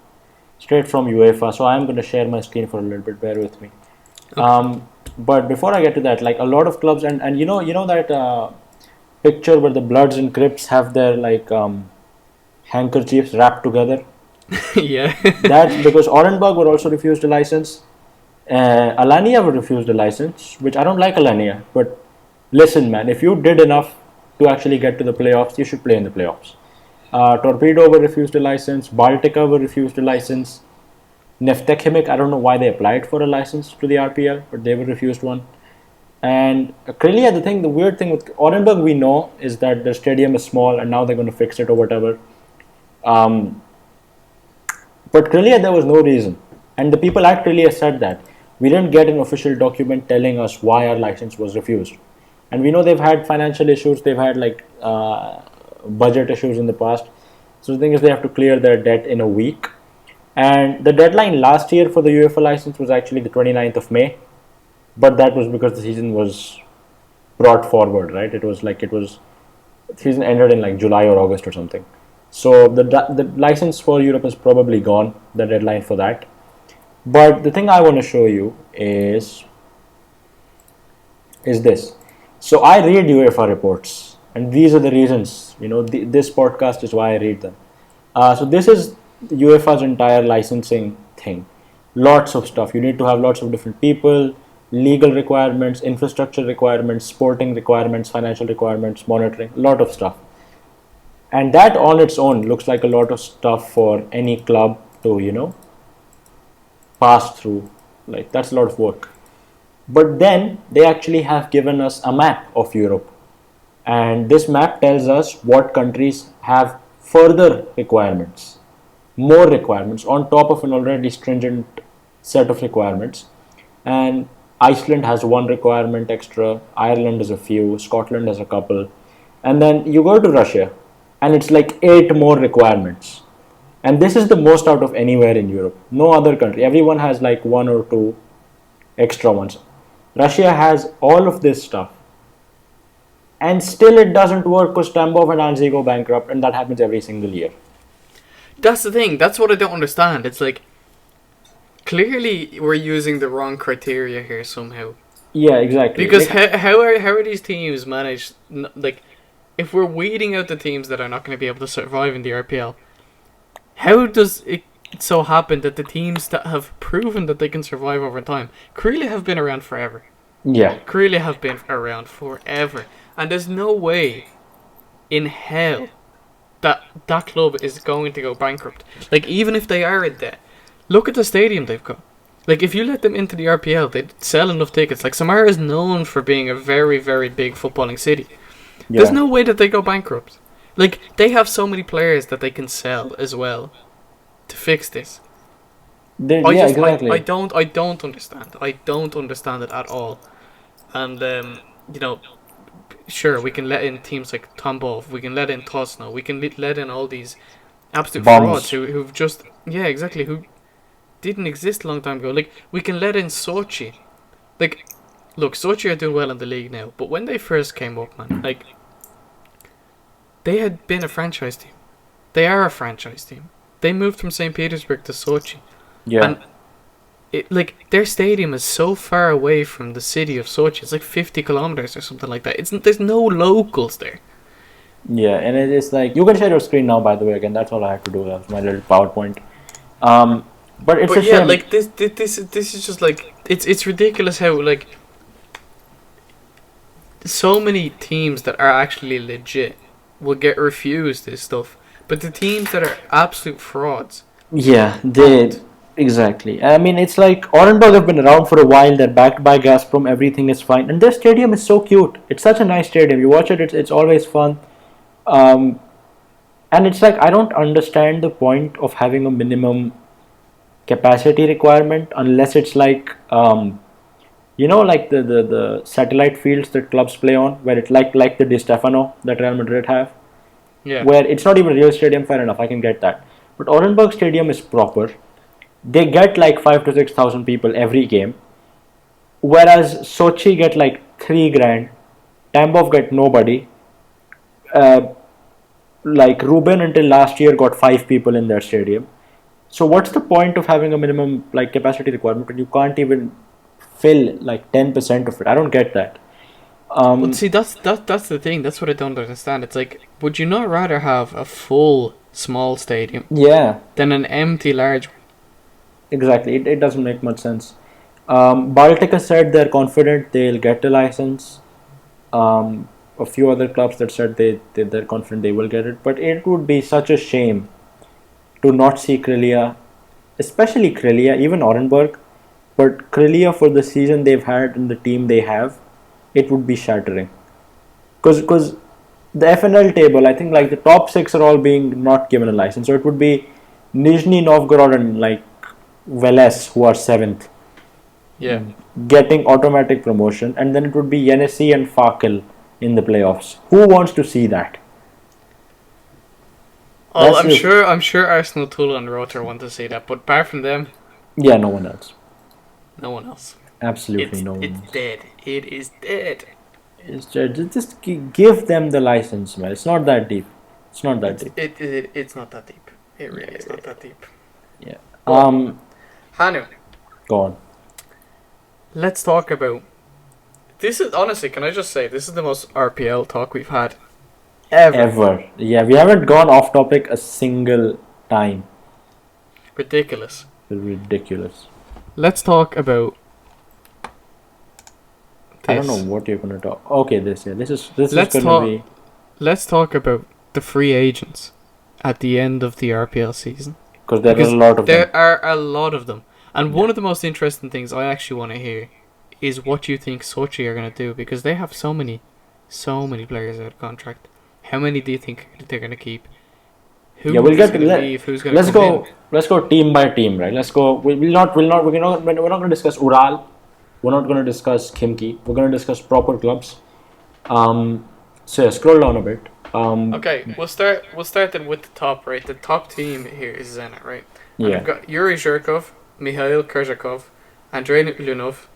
UEFA. So I'm going to share my screen for a little bit. Bear with me. okay. But before I get to that, like a lot of clubs and you know that picture where the Bloods and Crips have their like handkerchiefs wrapped together. Yeah. That's because Orenburg were also refused a license. Alania were refused a license, which I don't like Alania. But listen, man, if you did enough to actually get to the playoffs, you should play in the playoffs. Torpedo were refused a license. Baltica were refused a license. Neftekhimik, I don't know why they applied for a license to the RPL, but they were refused one. And Krylia, the weird thing with Orenburg, we know is that the stadium is small, and now they're going to fix it or whatever. Um, but Krylia, there was no reason, and the people at Krylia said that we didn't get an official document telling us why our license was refused, and we know they've had financial issues, they've had like budget issues in the past. So the thing is, they have to clear their debt in a week, and the deadline last year for the UEFA license was actually the 29th of May, but that was because the season was brought forward, right? The season ended in like July or August or something. So the license for Europe is probably gone, the deadline for that. But the thing I want to show you is this. So I read UEFA reports, and these are the reasons. This podcast is why I read them. So this is UEFA's entire licensing thing. Lots of stuff. You need to have lots of different people, legal requirements, infrastructure requirements, sporting requirements, financial requirements, monitoring, a lot of stuff. And that on its own looks like a lot of stuff for any club to, pass through. Like, that's a lot of work. But then they actually have given us a map of Europe. And this map tells us what countries have further requirements, more requirements on top of an already stringent set of requirements, and Iceland has one requirement extra, Ireland has a few, Scotland has a couple, and then you go to Russia, and it's like eight more requirements. And this is the most out of anywhere in Europe. No other country. Everyone has like one or two extra ones. Russia has all of this stuff. And still it doesn't work because Tambov and Anzi go bankrupt, and that happens every single year. That's the thing. That's what I don't understand. It's like, clearly we're using the wrong criteria here somehow. Yeah, exactly. Because how are these teams managed? Like, if we're weeding out the teams that are not going to be able to survive in the RPL, how does it so happen that the teams that have proven that they can survive over time clearly have been around forever? Yeah. Clearly have been around forever. And there's no way in hell that that club is going to go bankrupt. Like, even if they are in debt, look at the stadium they've got. Like, if you let them into the RPL, they'd sell enough tickets. Like, Samara is known for being a very, very big footballing city. Yeah. There's no way that they go bankrupt. Like, they have so many players that they can sell as well to fix this. Exactly. I don't understand. I don't understand it at all. And you know, sure, we can let in teams like Tambov, we can let in Tosno, we can let in all these absolute Bombs. frauds who've just who didn't exist a long time ago. Like, we can let in Sochi. Like, look, Sochi are doing well in the league now, but when they first came up, man, like, they had been a franchise team. They are a franchise team. They moved from St. Petersburg to Sochi. Yeah. And their stadium is so far away from the city of Sochi. It's like 50 kilometers or something like that. There's no locals there. Yeah, and it is like, you can share your screen now, by the way. Again, that's all I have to do. That's my little PowerPoint. But it's a But yeah, shame. like this is just like it's ridiculous how like so many teams that are actually legit will get refused this stuff, but the teams that are absolute frauds. Yeah, they exactly. I mean, it's like Orenburg have been around for a while. They're backed by Gazprom. Everything is fine, and their stadium is so cute. It's such a nice stadium. You watch it. It's always fun. Um, and it's like, I don't understand the point of having a minimum capacity requirement unless it's like like the satellite fields that clubs play on, where it's like the Di Stefano that Real Madrid have, Yeah. where it's not even a real stadium. Fair enough, I can get that. But Orenburg Stadium is proper. They get like 5 to 6 thousand people every game, whereas Sochi get like 3 grand. Tambov get nobody. Like Ruben until last year got 5 people in their stadium. So what's the point of having a minimum like capacity requirement when you can't even fill like 10% of it? I don't get that. But see, that's the thing. That's what I don't understand. It's like, would you not rather have a full small stadium Yeah, than an empty large one? exactly. It doesn't make much sense. Baltica said they're confident they'll get a license. A few other clubs that said they're confident they will get it. But it would be such a shame to not see Krylia, especially Krylia, even Orenburg. But Krylia, for the season they've had and the team they have, it would be shattering. Because the FNL table, I think like the top 6 are all being not given a license. So it would be Nizhny Novgorod and like Veles, who are 7th, Yeah. getting automatic promotion, and then it would be Yenisei and Fakel in the playoffs. Who wants to see that? Oh, That's just- I'm sure Arsenal, Tulla, and Rotor want to see that, but apart from them, Yeah, no one else. no one else. Absolutely no one It's else. dead. It is dead. It's just give them the license, man. It's not that deep. It's not that deep. It's not that deep. It really is not that deep. Yeah. Hanu, Go on. let's talk about. This is honestly, can I just say, this is the most RPL talk we've had ever. Yeah, we haven't gone off topic a single time. Ridiculous. Ridiculous. Let's talk about. I don't know this. what you're gonna talk. Okay, this is Let's gonna talk- be. Let's talk about the free agents at the end of the RPL season. Because there are Because a lot of them. There are a lot of them. And one of the most interesting things I actually want to hear is what you think Sochi are going to do, because they have so many players out of contract. How many do you think they're going to keep? Yeah, we'll who's get going to leave, who's going to let's come in. go. Let's go team by team, right? Let's go. We're not going to discuss Ural. We're not going to discuss Khimki. We're going to discuss proper clubs. Um, so yeah, scroll down a bit. Okay, we'll start then with the top, right? The top team here is Zenit, right? And we've Yeah, got Yuri Zhirkov, Mikhail Kurzhakov, Andrei Lunov,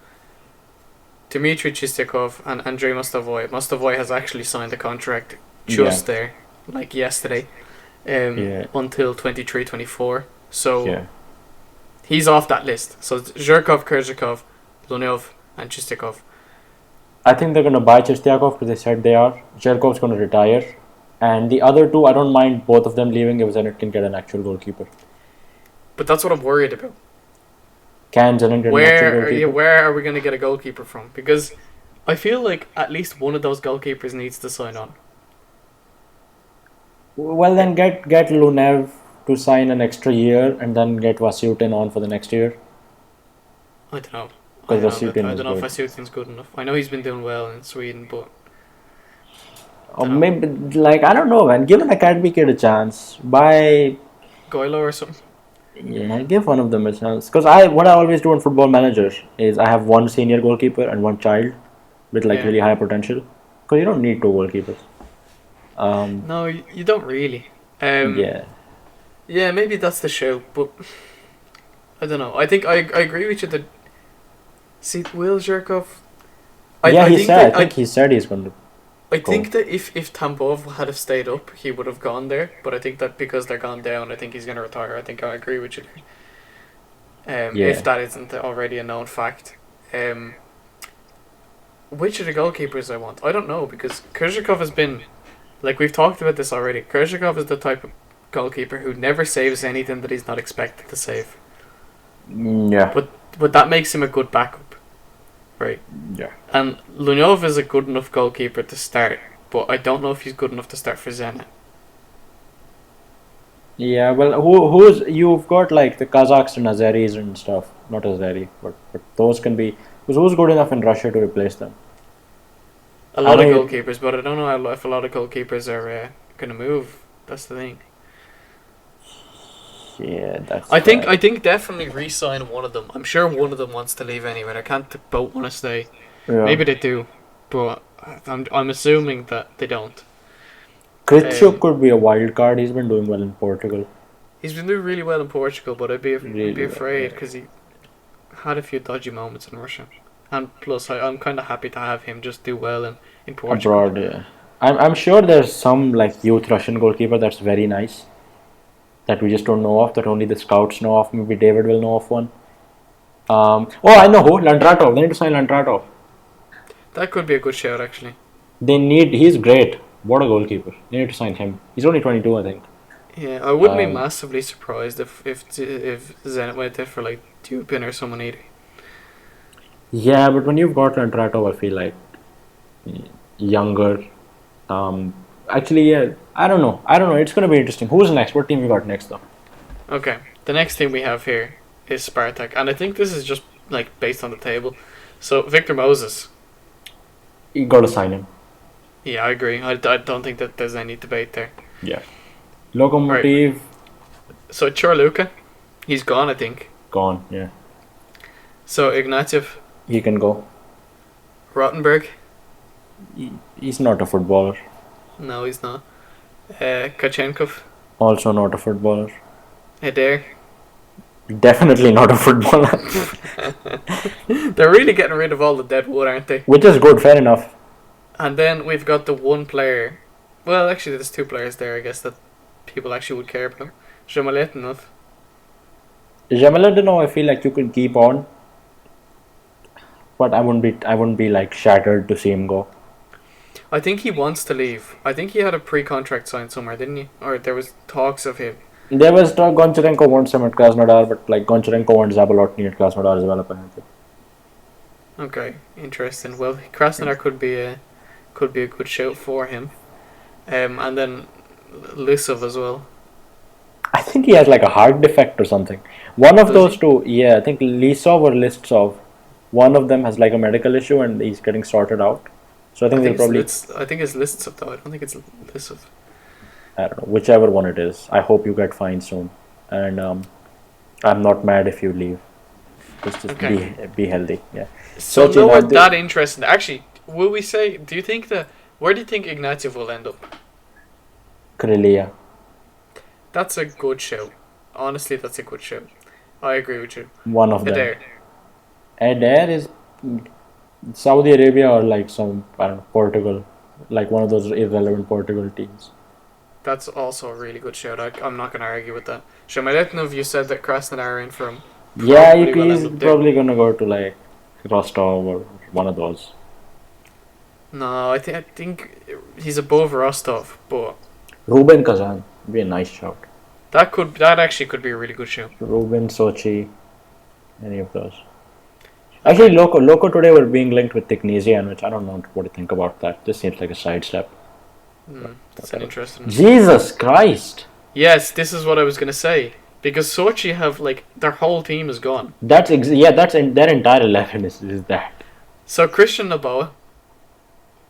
Dmitry Chistikov, and Andrei Mostovoy. Mostovoy has actually signed a contract yeah, just there, like yesterday, yeah, until 23-24. So yeah. he's off that list. So it's Zhirkov, Kurzhakov, Lunov, and Chistikov. I think they're going to buy Chistiakov because they said they are. Cherkov's going to retire. And the other two, I don't mind both of them leaving if Zenit can get an actual goalkeeper. But that's what I'm worried about. Can Zenit get an actual goalkeeper? Where are we going to get a goalkeeper from? Because I feel like at least one of those goalkeepers needs to sign on. Well, then get Lunev to sign an extra year and then get Vasiutin on for the next year. I don't know. Because I Vasiutin is don't know if good. Vasiutin's good enough. I know he's been doing well in Sweden, but Or dunno. maybe, like, I don't know, man. Give an academy kid a chance. Buy, Goilo or something. yeah, give one of them a chance. Because what I always do in Football Manager is I have one senior goalkeeper and one child with like Yeah. really high potential. Because you don't need two goalkeepers. No, you don't really. Yeah. Yeah, maybe that's the show, but I don't know. I think I agree with you that. See, Will Zhirkov. Yeah, I he think said. that I think he said he's going to I go. think that if Tambov had have stayed up, he would have gone there. But I think that because they're gone down, I think he's going to retire. I think I agree with you. Yeah. If that isn't already a known fact. Which of the goalkeepers I want? I don't know because Kurzhakov has been, like we've talked about this already. Kurzhakov is the type of goalkeeper who never saves anything that he's not expected to save. Yeah. But that makes him a good backup, right? Yeah. And Lunov is a good enough goalkeeper to start, but I don't know if he's good enough to start for Zenit. Yeah, well, who's you've got like the Kazakhs and Azeris and stuff. Not Azeri, but those can be. Because who's good enough in Russia to replace them? A lot of I- goalkeepers, but I don't know if a lot of goalkeepers are going to move. That's the thing. Yeah, that's. I think definitely re-sign one of them. I'm sure one of them wants to leave anyway. I can't both want to stay. Yeah. Maybe they do, but I'm assuming that they don't. Kritschuk could be a wild card. He's been doing well in Portugal. He's been doing really well in Portugal, but I'd be Really well, afraid yeah. because he had a few dodgy moments in Russia. And plus, I'm kind of happy to have him just do well in Portugal. Abroad, yeah. I'm sure there's some like youth Russian goalkeeper that's very nice. That we just don't know of. That only the scouts know of. Maybe David will know of one. I know who. Landratov. They need to sign Landratov. That could be a good shout, actually. He's great. What a goalkeeper. They need to sign him. He's only 22, I think. Yeah, I wouldn't be Um, massively surprised if Zenit went there for like Dupin or someone either. Yeah, but when you've got Landratov, I feel like younger. Actually, yeah. I don't know. It's going to be interesting. Who's next? What team we got next, though? Okay, the next thing we have here is Spartak, and I think this is just like based on the table. So Victor Moses. You got to sign him. Yeah, I agree. I don't think that there's any debate there. Yeah. Lokomotiv, So Chorluka, he's gone, I think. gone. Yeah. So Ignatiev, He can go. Rottenberg, He's not a footballer. no, he's not. Kachenkov, Also not a footballer. Adair. Definitely not a footballer. They're really getting rid of all the dead wood, aren't they? Which is good, fair enough. And then we've got the one player. Well, actually, there's two players there, I guess, that people actually would care about. Zhamaletnov. Jamaluddin, I feel like you could keep on. But I wouldn't be like shattered to see him go. I think he wants to leave. I think he had a pre-contract signed somewhere, didn't he? Or there was talks of him. There was talk Goncharenko wants him at Krasnodar, but like Goncharenko wants Zabolotny at Krasnodar as well, apparently. Okay, interesting. Well, Krasnodar could be a good shout for him. And then Lisov as well. I think he has like a heart defect or something. One of Does those he? two, yeah, I think Lisov or Listsov. One of them has like a medical issue and he's getting sorted out. So I think they'll probably. I think it's Listsov though. I don't think it's Lisov. I don't know, whichever one it is. I hope you get fined soon, and I'm not mad if you leave. Just Okay. be healthy. Yeah. So Sochi nowhere now. that interesting. Actually, will we say? Do you think that? Where do you think Ignatiev will end up? Krylia. That's a good show. Honestly, that's a good show. I agree with you. One of them. Adair. Adair is Saudi Arabia or like some, I don't know, Portugal, like one of those irrelevant Portugal teams. That's also a really good shout. I'm not going to argue with that. Shamaletnov, you said that Krasnodar in from Yeah, probably will he's end up there. probably gonna go to like Rostov or one of those. No, I think he's above Rostov, but Ruben Kazan would be a nice shout. that actually could be a really good show. Ruben, Sochi, any of those. Okay. Actually, Loco today were being linked with Technesian, which I don't know what to think about that. This seems like a sidestep. That's an interesting one. Jesus Christ! Yes, this is what I was going to say. Because Sochi have, like, their whole team is gone. That's their entire 11 is that. So Christian Naboa,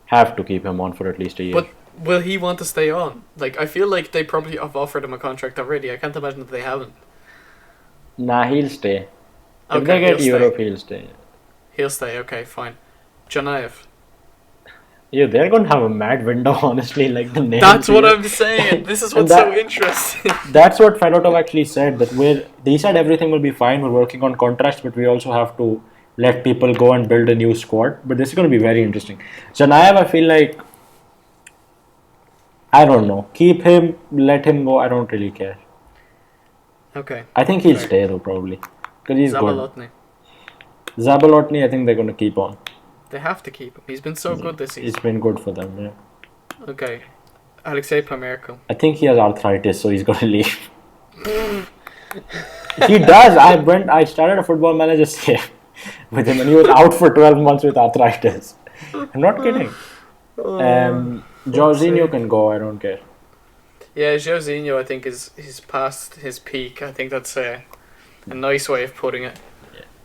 Have to keep him on for at least a year. but will he want to stay on? Like, I feel like they probably have offered him a contract already. I can't imagine that they haven't. Nah, he'll stay. If Okay, they get he'll Europe, stay. he'll stay. He'll stay, okay, fine. Janaev. Yeah, they're gonna have a mad window, honestly. Like the name. That's what I'm saying. This is what's so interesting. That's what Fedotov actually said. He said everything will be fine. We're working on contracts, but we also have to let people go and build a new squad. But this is going to be very interesting. Janaev, I feel like, I don't know. Keep him, let him go. I don't really care. Okay. I think he'll Fair. stay though, probably, because he's Zabalotny. good. Zabalotny, I think they're going to keep on. They have to keep him. He's been so good this It's season. been good for them. Yeah. Okay. Alexei Pamerko. I think he has arthritis, so he's going to leave. He does. I started a Football Manager save with him, and he was out for 12 months with arthritis. I'm not kidding. Jorginho can go. I don't care. Yeah, Jorginho, I think, is past his peak. I think that's a nice way of putting it.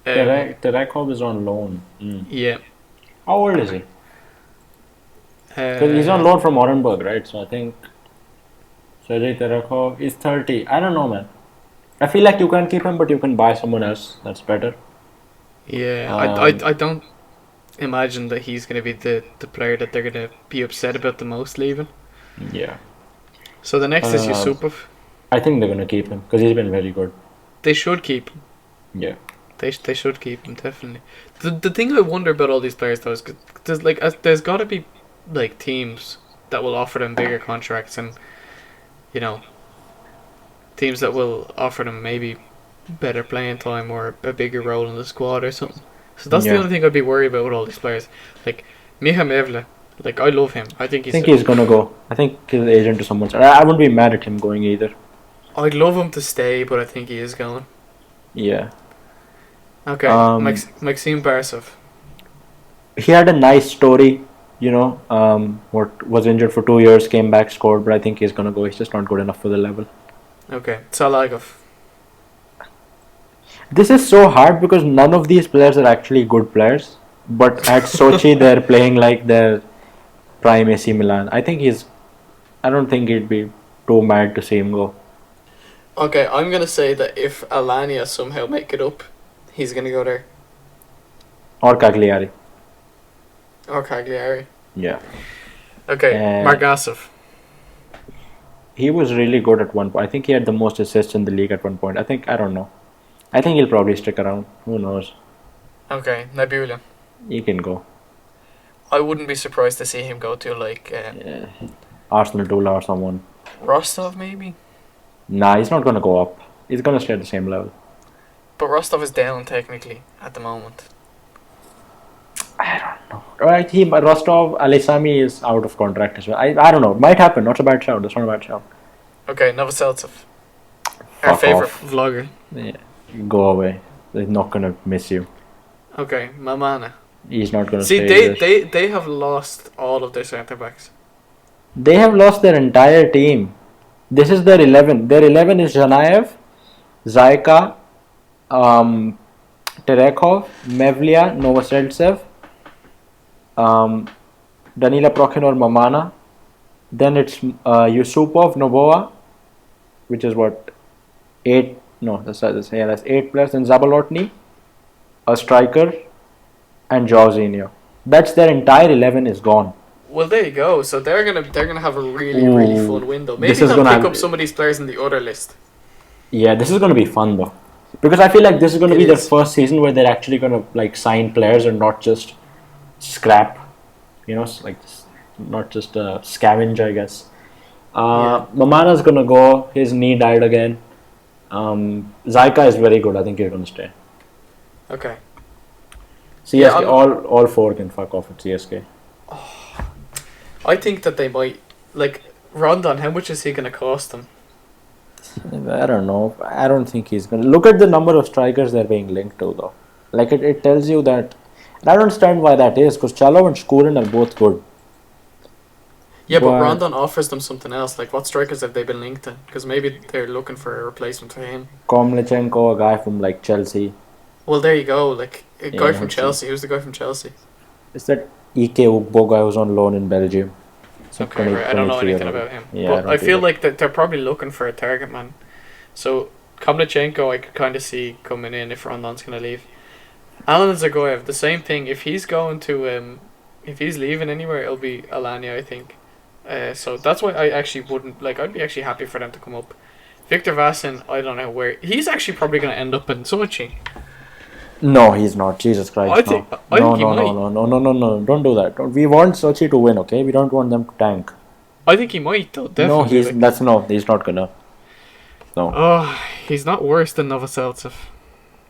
Terekov is on loan. Yeah. How old is he? Because he's on loan from Orenburg, right? So I think Sergei Terekov is 30. I don't know, man. I feel like you can keep him, but you can buy someone else. That's better. Yeah, Um, I don't imagine that he's going to be the player that they're going to be upset about the most leaving. Yeah. So the next is Uh, Yusupov. I think they're going to keep him because he's been very good. They should keep him. Yeah. They should keep him, definitely. The thing I wonder about all these players though is 'cause there's got to be like teams that will offer them bigger contracts and teams that will offer them maybe better playing time or a bigger role in the squad or something. So that's the Yeah. only thing I'd be worried about with all these players. Like Miha Mevle, like I love him. I think I think he's going to go. I think his agent to someone. I wouldn't be mad at him going either. I'd love him to stay, but I think he is going. Yeah. Okay, Maxim Barsov. He had a nice story, what was injured for 2 years, came back, scored, but I think he's going to go. He's just not good enough for the level. Okay, Salagov. This is so hard because none of these players are actually good players, but at Sochi they're playing like their prime AC Milan. I don't think he'd be too mad to see him go. Okay, I'm gonna say that if Alania somehow make it up, he's gonna go there. Or Cagliari. Or Cagliari. Yeah. Okay, Uh, Margasov. He was really good at one point. I think he had the most assists in the league at one point. I don't know. I think he'll probably stick around. Who knows? Okay, Nabula. He can go. I wouldn't be surprised to see him go to like Yeah. Arsenal Tula or someone. Rostov maybe. Nah, he's not going to go up. He's going to stay at the same level. But Rostov is down technically at the moment. Right, Rostov, Alisami is out of contract as well. I don't know. Might happen. Not a bad shout. That's not a bad shout. Okay, Novoseltsov. Our Fuck favorite off. vlogger. Yeah. Go away. They're not going to miss you. Okay, Mamana. He's not going to See, stay there. they have lost all of their centre backs. They have lost their entire team. This is their 11. Their 11 is Zhanaev, Zaika, Terekov, Mevlia, Novoseltsev, Danila Prokhin or Mamana, Then it's Yusupov, Novoa, which is what, 8. No, that's 8 players. Then Zabalotny, a striker, and Jorginho. That's their entire 11 is gone. Well, there you go. So they're gonna have a really Ooh, fun window. this Maybe is they'll gonna pick have, up some of these players in the other list. yeah, this is gonna be fun though, because I feel like this is gonna It be their is. first season where they're actually gonna like sign players and not just scrap, like not just scavenge, I guess. Yeah. Mamana's gonna go. His knee died again. Zaika is very good. I think he's gonna stay. Okay. CSK, all four can fuck off at CSK. I think that they might like Rondon. How much is he gonna cost them? I don't know. I don't think he's gonna look at the number of strikers they're being linked to though. Like it tells you that. And I don't understand why that is, because Chalov and Skurin are both good. Yeah, but But Rondon offers them something else. Like, what strikers have they been linked to? Because maybe they're looking for a replacement for him. Komlichenko, a guy from like Chelsea. Well, there you go. Like a guy Yeah, from let's see. Chelsea. Who's the guy from Chelsea? Is that Ike Ugbo guy who's on loan in Belgium? So Okay, right. I don't know anything about him. Yeah, But I feel either. like that they're probably looking for a target man. So Komlichenko, I could kind of see coming in if Rondon's gonna leave. Alan Zagoyev, the same thing. If he's going to if he's leaving anywhere, it'll be Alanya, I think. So that's why I actually wouldn't like. I'd be actually happy for them to come up. Victor Vasin, I don't know where he's actually probably going to end up in Sochi. No, he's not. Jesus Christ, I think he might. no. Don't do that. We want Sochi to win, okay? We don't want them to tank. I think he might though. Definitely. He's not gonna. No. Oh, he's not worse than Novoseltsev.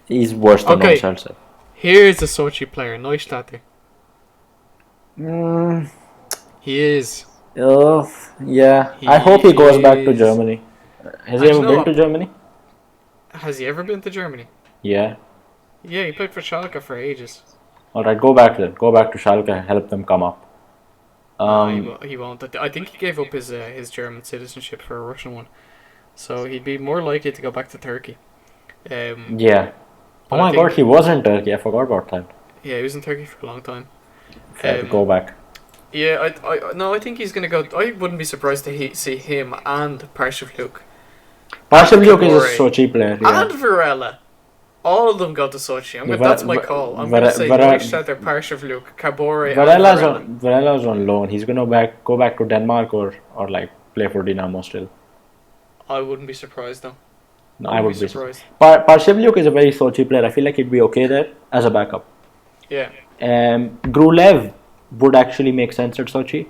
He's worse than Okay. Novoselic. Here's a Sochi player, Neustadter. Mm, He is. yeah. He I hope he goes back to is- Germany. Has And he you ever know been what? to Germany? Has he ever been to Germany? Yeah. Yeah, he played for Schalke for ages. Alright, go back then. Go back to Schalke and help them come up. No, he won't. I think he gave up his German citizenship for a Russian one, so he'd be more likely to go back to Turkey. Yeah. But Oh I my think- god, he was in Turkey. I forgot about that. Yeah, he was in Turkey for a long time. Fair, go back. Yeah, I think he's gonna go. I wouldn't be surprised to see him and Parshavluk Parshavliuk is a Kabore. Sochi player. Yeah. and Varela. All of them go to Sochi. Yeah, That's my call. I'm gonna say Neustadter, Parshavluk, Kabore, and Varela. Varela's on loan. He's gonna go back to Denmark or like play for Dynamo still. I wouldn't be surprised though. No, I would be surprised. Parshavliuk is a very Sochi player. I feel like he'd be okay there as a backup. Yeah. Grulev would actually make sense at Sochi.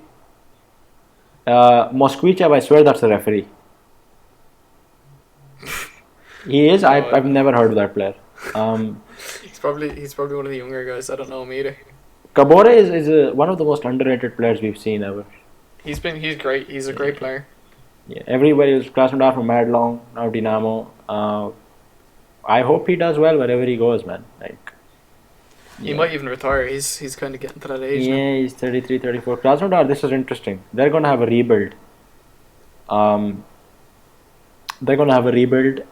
Moskvichev, I swear that's a referee. He is. I've never heard of that player. He's probably one of the younger guys. I don't know him either. Kabore is one of the most underrated players we've seen ever. He's great. He's a great player. Yeah, everybody was Krasnodar from Madlong, now Dynamo. I hope he does well wherever he goes, man. Like, He might even retire. He's kind of getting to that age now. yeah, he's 33, 34. Krasnodar, this is interesting. They're gonna have a rebuild.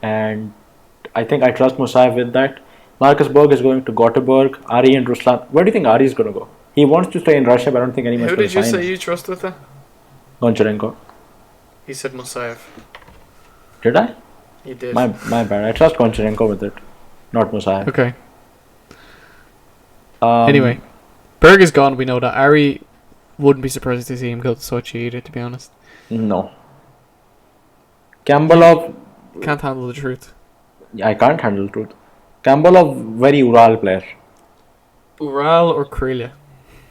And I think I trust Musaev with that. Marcus Berg is going to Gothenburg. Ari and Ruslan. Where do you think Ari is gonna go? He wants to stay in Russia, but I don't think anyone's Who going did to you sign say him. you trusted there? Goncharenko. He said Musaev. Did I? He did. My bad. I trust Goncharenko with it, not Musaev. Okay. Um, Anyway, Berg is gone. We know that. Ari wouldn't be surprised to see him go to Sochi either. To be honest, No. Kambalov, can't handle the truth. I can't handle truth. Kambalov, very Ural player. Ural or Krylia?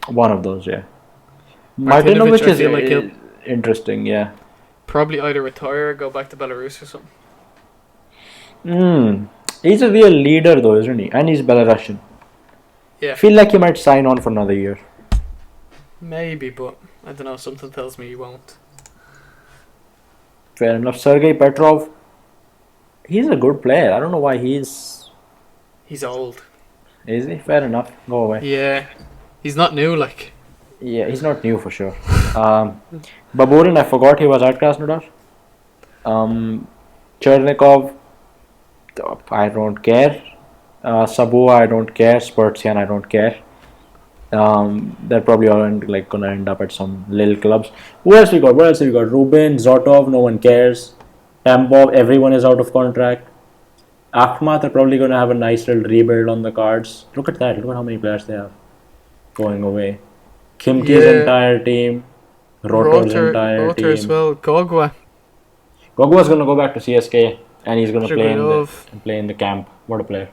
One of those, yeah. Martinovic, Martinovic I is feel like he'll- interesting, yeah. Probably either retire or go back to Belarus or something. He's a real leader though, isn't he? And he's Belarusian. Yeah, I feel like he might sign on for another year. maybe, but I don't know. Something tells me he won't. Fair enough. Sergei Petrov, he's a good player. I don't know why he's... He's old. Is he? Fair enough. Go away. Yeah, he's not new. Like, Yeah, he's not new for sure. Baburin, I forgot he was at Krasnodar. Chernikov, I don't care. Sabua, I don't care. Spurtsian, I don't care. They're probably all like gonna end up at some little clubs. Who else we got? What else we got? Rubin, Zotov, no one cares. Tambov, everyone is out of contract. Akhmat are probably gonna have a nice little rebuild on the cards. Look at that. Look at how many players they have going away. Kimki's Yeah, entire team, Rotor's Rotor, entire Rotor as team. well. Gogwa, Gogwa's gonna go back to CSKA and he's gonna Zhigulov, play in the camp. What a player!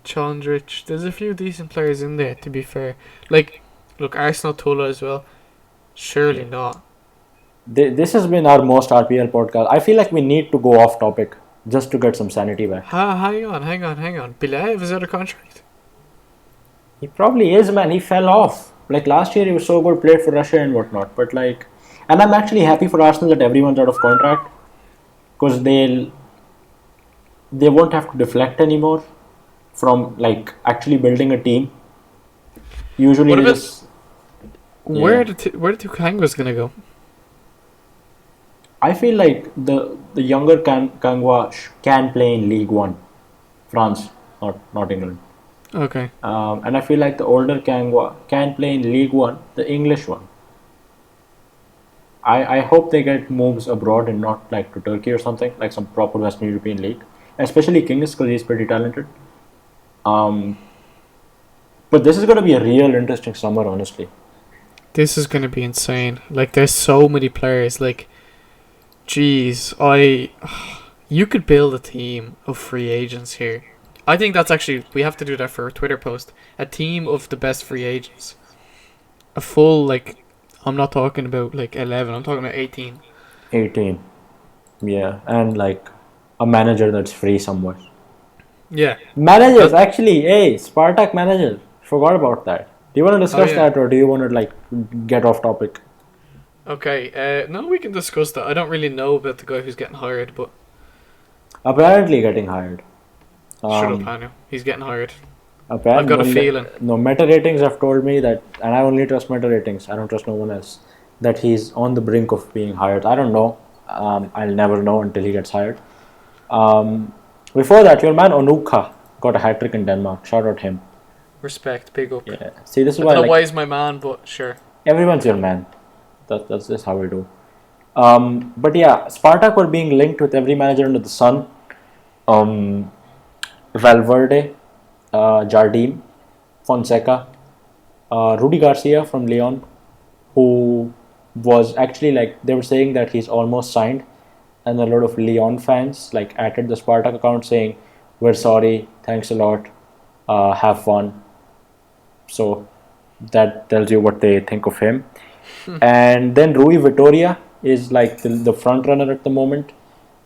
Chondrich. There's a few decent players in there, to be fair. Like, look, Arsenal Tula as well. Surely Yeah. not. This has been our most RPL podcast. I feel like we need to go off topic just to get some sanity back. Hang on. Bilayev is out of contract. He probably is, man. He fell off. Like last year, he was so good, played for Russia and whatnot. But like, and I'm actually happy for Arsenal that everyone's out of contract because they won't have to deflect anymore from like actually building a team. Usually, What they about just where yeah. the Tukanga's gonna go? I feel like the younger Kangwa can play in League One, France, not England. Okay. And I feel like the older Kangwa can play in League One, the English one. I hope they get moves abroad and not like to Turkey or something, like some proper Western European league. Especially Kings because he's pretty talented. Um, but this is going to be a real interesting summer, honestly. This is gonna be insane. Like, there's so many players. Like, jeez, you could build a team of free agents here. I think that's actually, we have to do that for a Twitter post. A team of the best free agents. A full, like, I'm not talking about like 11, I'm talking about 18. 18, yeah, and like a manager that's free somewhere. Yeah. Managers, actually, hey, Spartak manager. Forgot about that. Do you want to Oh, discuss yeah. that or do you want to like get off topic? Okay, no, we can discuss that. I don't really know about the guy who's getting hired, but Apparently getting hired. shut up, Um, Hanu. He's getting hired. I've got a apparently, feeling. no, Meta Ratings have told me that, and I only trust Meta Ratings. I don't trust no one else. That he's on the brink of being hired. I don't know. I'll never know until he gets hired. Um, Before that, your man Onuka got a hat trick in Denmark. Shout out him. Respect, big up. Yeah. See, this is I why don't know why like he's my man, but sure. everyone's your man. That's just how we do. But yeah, Spartak were being linked with every manager under the sun. Um, Valverde, Jardim, Fonseca, Rudy Garcia from Leon, who was actually like they were saying that he's almost signed, and a lot of Leon fans like added the Spartak account saying, "We're sorry, thanks a lot, have fun." So that tells you what they think of him. And then Rui Vitoria is like the front runner at the moment,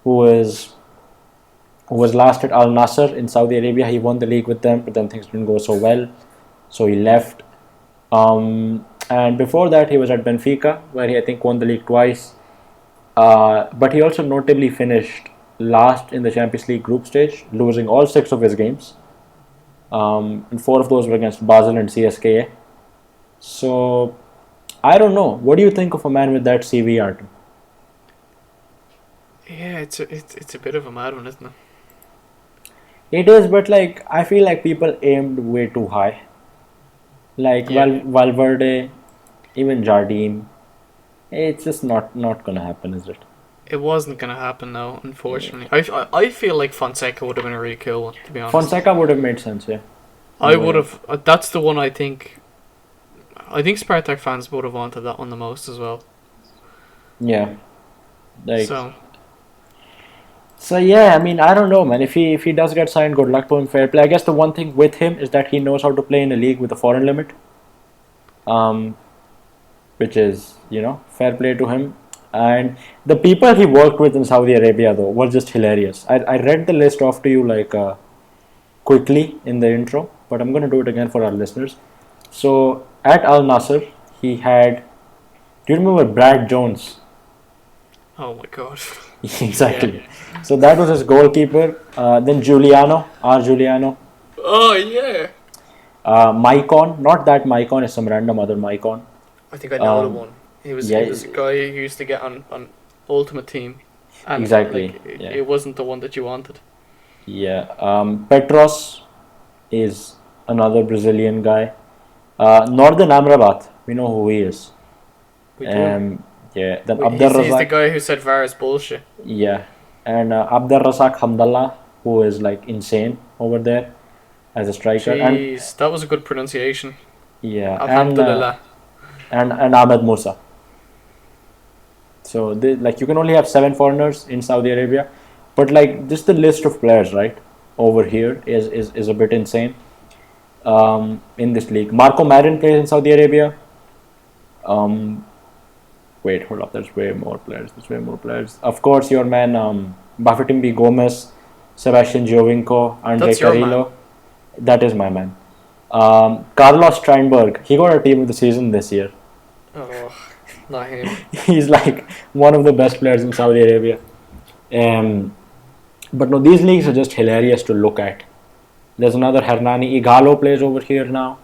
who is who was last at Al Nasser in Saudi Arabia. He won the league with them, but then things didn't go so well, so he left. And before that, he was at Benfica, where he I think won the league twice. But he also notably finished last in the Champions League group stage, losing all six of his games. And four of those were against Basel and CSKA. So I don't know. What do you think of a man with that CV, Artem? Yeah, it's a bit of a mad one, isn't it? It is, but like I feel like people aimed way too high. Like Yeah. Valverde, even Jardim. It's just not gonna happen, is it? It wasn't gonna happen though, unfortunately. I feel like Fonseca would have been a really cool one, to be honest. Fonseca would have made sense, yeah. I would have. That's the one I think. I think Spartak fans would have wanted that one the most as well. Yeah. Like So so yeah, I mean I don't know man. If he does get signed, good luck to him, fair play. I guess the one thing with him is that he knows how to play in a league with a foreign limit. Um which is, fair play to him. And the people he worked with in Saudi Arabia though were just hilarious. I read the list off to you like quickly in the intro, but I'm gonna do it again for our listeners. So at Al Nasser, he had. Do you remember Brad Jones? oh my god. Exactly. So that was his goalkeeper. Then Giuliano, R. Giuliano. Oh yeah. Maicon, not that Maicon, is some random other Maicon. I think I know the Um, one. He was yeah, a guy who used to get on Ultimate Team, and exactly. like Yeah. it wasn't the one that you wanted. Yeah. Petros is another Brazilian guy. Northern Amrabat. We know who he is. We do. Yeah. Then He's the guy who said VAR is bullshit. Yeah. And Abdul Razak Hamdallah, who is like insane over there as a striker. Jeez, that was a good pronunciation. Yeah. Alhamdulillah. And Ahmed Musa. So like you can only have 7 foreigners in Saudi Arabia, but like just the list of players right over here is a bit insane. In this league, Marco Marin plays in Saudi Arabia. Wait, hold up. There's way more players. Of course, your man Bafetimbi Gomez, Sebastian Giovinco, Andre That's your Carrillo. man. That is my man. Carlos Steinberg. He got our team of the season this year. Oh, not him. He's like one of the best players in Saudi Arabia. But no, these leagues are just hilarious to look at. There's another Hernani Igalo plays over here now.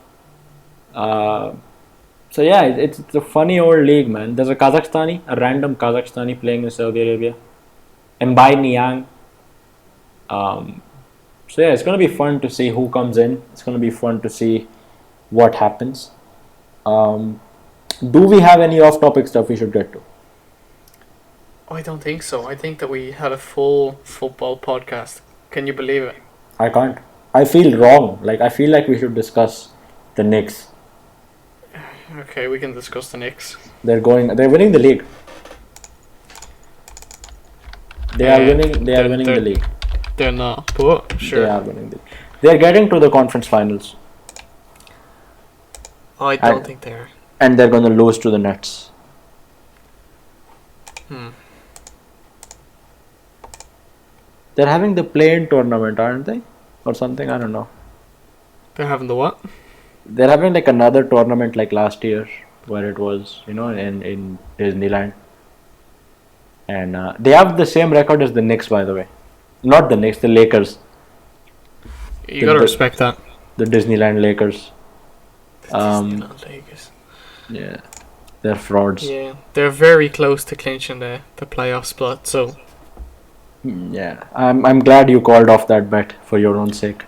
So yeah, it's a funny old league, man. There's a random Kazakhstani playing in Saudi Arabia. Mbai Niang. So yeah, it's gonna be fun to see who comes in. It's gonna be fun to see what happens. Do we have any off-topic stuff we should get to? I don't think so. I think that we had a full football podcast. Can you believe it? I can't. I feel wrong. Like I feel like we should discuss the Knicks. Okay, we can discuss the Knicks. They're winning the league. They are winning the league. They're not, but sure. They are winning the league. They're getting to the conference finals. I don't think they are. And they're gonna lose to the Nets. They're having the play-in tournament, aren't they? Or something, I don't know. They're having the what? They're having like another tournament like last year, where it was, in Disneyland. And they have the same record as the Knicks, by the way. Not the Knicks, the Lakers. You gotta respect that. The Disneyland Lakers. Disneyland Lakers. Yeah, they're frauds. Yeah, they're very close to clinching the playoff spot. So. Yeah, I'm glad you called off that bet for your own sake.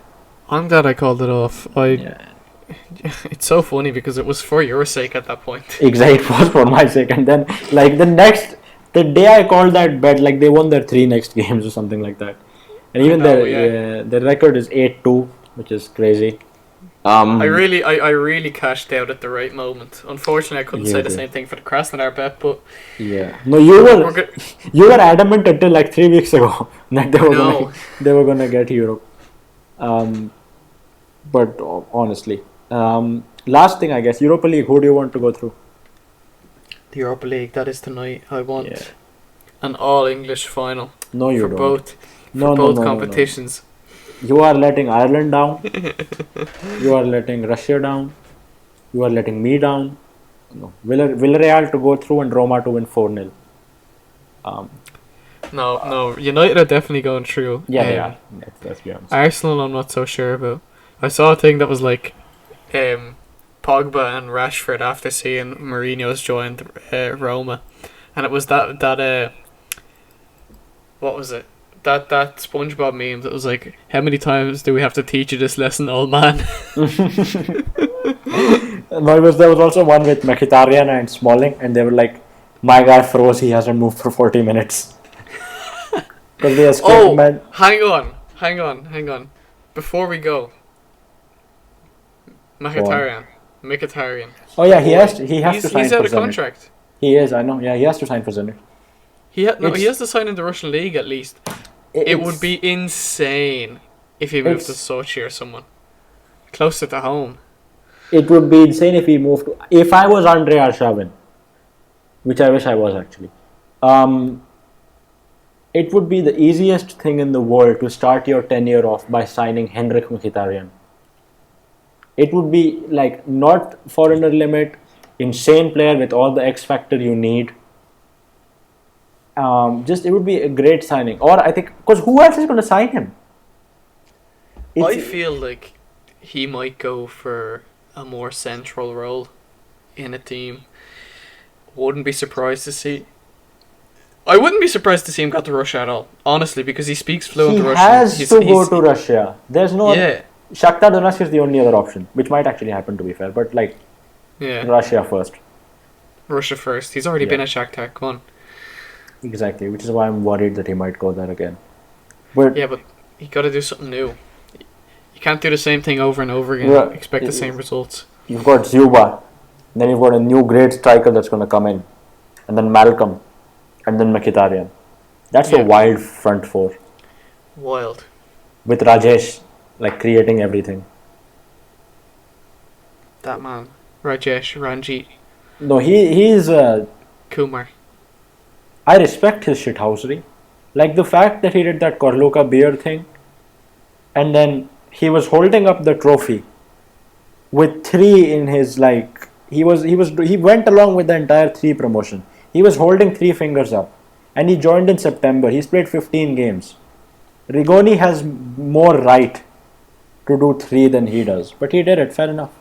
I'm glad I called it off. It's so funny because it was for your sake at that point. Exactly, it was for my sake, and then like the day I called that bet, like they won their 3 next games or something like that, and even their record is 8-2, which is crazy. I really cashed out at the right moment. Unfortunately, I couldn't say the same thing for the Krasnodar bet, but yeah, no, you were adamant until like 3 weeks ago that they were gonna get Europe. But honestly, last thing I guess, Europa League. Who do you want to go through? The Europa League, that is tonight. I want an all-English final. No, you don't. Both competitions. No. You are letting Ireland down. You are letting Russia down. You are letting me down. No. Villarreal to go through and Roma to win 4-0. No. United are definitely going through. Yeah, they are. Let's be honest. Arsenal, I'm not so sure about. I saw a thing that was like Pogba and Rashford after seeing Mourinho's joined Roma, and it was that what was it? That SpongeBob meme that was like, how many times do we have to teach you this lesson, old man? No, there was also one with Mkhitaryan and Smalling, and they were like, my guy froze, he hasn't moved for 40 minutes. Man. Hang on. Before we go, Mkhitaryan. Oh yeah, he has to sign for Zenit. He's out of contract. He is, I know. Yeah, he has to sign for Zenit. He has to sign in the Russian league at least. It would be insane if he moved to Sochi or someone closer to home. It would be insane if he moved to... If I was Andrei Arshavin, which I wish I was actually, it would be the easiest thing in the world to start your tenure off by signing Henrik Mkhitaryan. It would be like not foreigner limit, insane player with all the X factor you need. It would be a great signing. Or I think, because who else is going to sign him? I feel like he might go for a more central role in a team. I wouldn't be surprised to see him go to Russia at all, honestly, because he speaks fluent Russian. He has to go to Russia. There's no... Yeah, Shakhtar Donetsk is the only other option, which might actually happen to be fair. But like Yeah, Russia first. Russia first. He's already Yeah, been at Shakhtar. Come on. exactly. Which is why I'm worried that he might go there again. But Yeah, but you got to do something new. You can't do the same thing over and over again and Ru- expect the same results. you've got Zuba, then you've got a new great striker that's going to come in, and then Malcolm, and then Mkhitaryan. That's a Yeah, wild front four wild. with Rajesh like creating everything. That man, Rajesh Ranjit No, he's. Kumar. I respect his shithousery. Like the fact that he did that Korluka beer thing, and then he was holding up the trophy with three in his like. He went along with the entire three promotion. He was holding three fingers up, and he joined in September. He's played 15 games. Rigoni has more right to do three than he does, but he did it. Fair enough.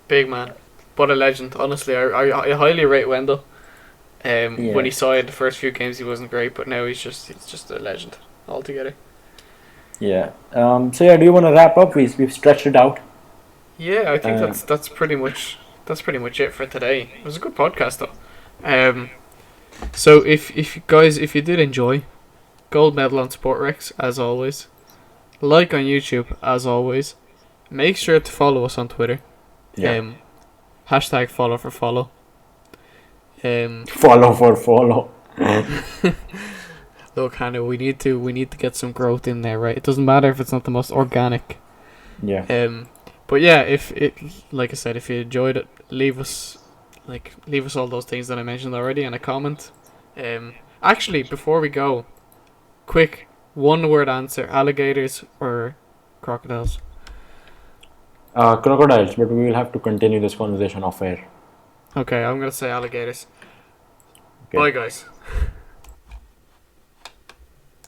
Big man. What a legend. Honestly, I highly rate Wendell. When Yeah, he saw it the first few games, he wasn't great, but now he's just a legend altogether. yeah. So yeah, do you want to wrap up? We've stretched it out. Yeah, I think Uh, that's pretty much it for today. It was a good podcast though. So if you guys if you did enjoy, gold medal on Sportrex as always, like on YouTube as always. Make sure to follow us on Twitter. yeah. Hashtag follow for follow. Follow for follow. Look, Hanu, we need to get some growth in there, right? It doesn't matter if it's not the most organic. Yeah. But yeah, if it like I said, if you enjoyed it, leave us all those things that I mentioned already and a comment. Actually, before we go, quick one word answer: alligators or crocodiles? Crocodiles, but we will have to continue this conversation off air. Okay, I'm gonna say alligators. Okay. Bye, guys.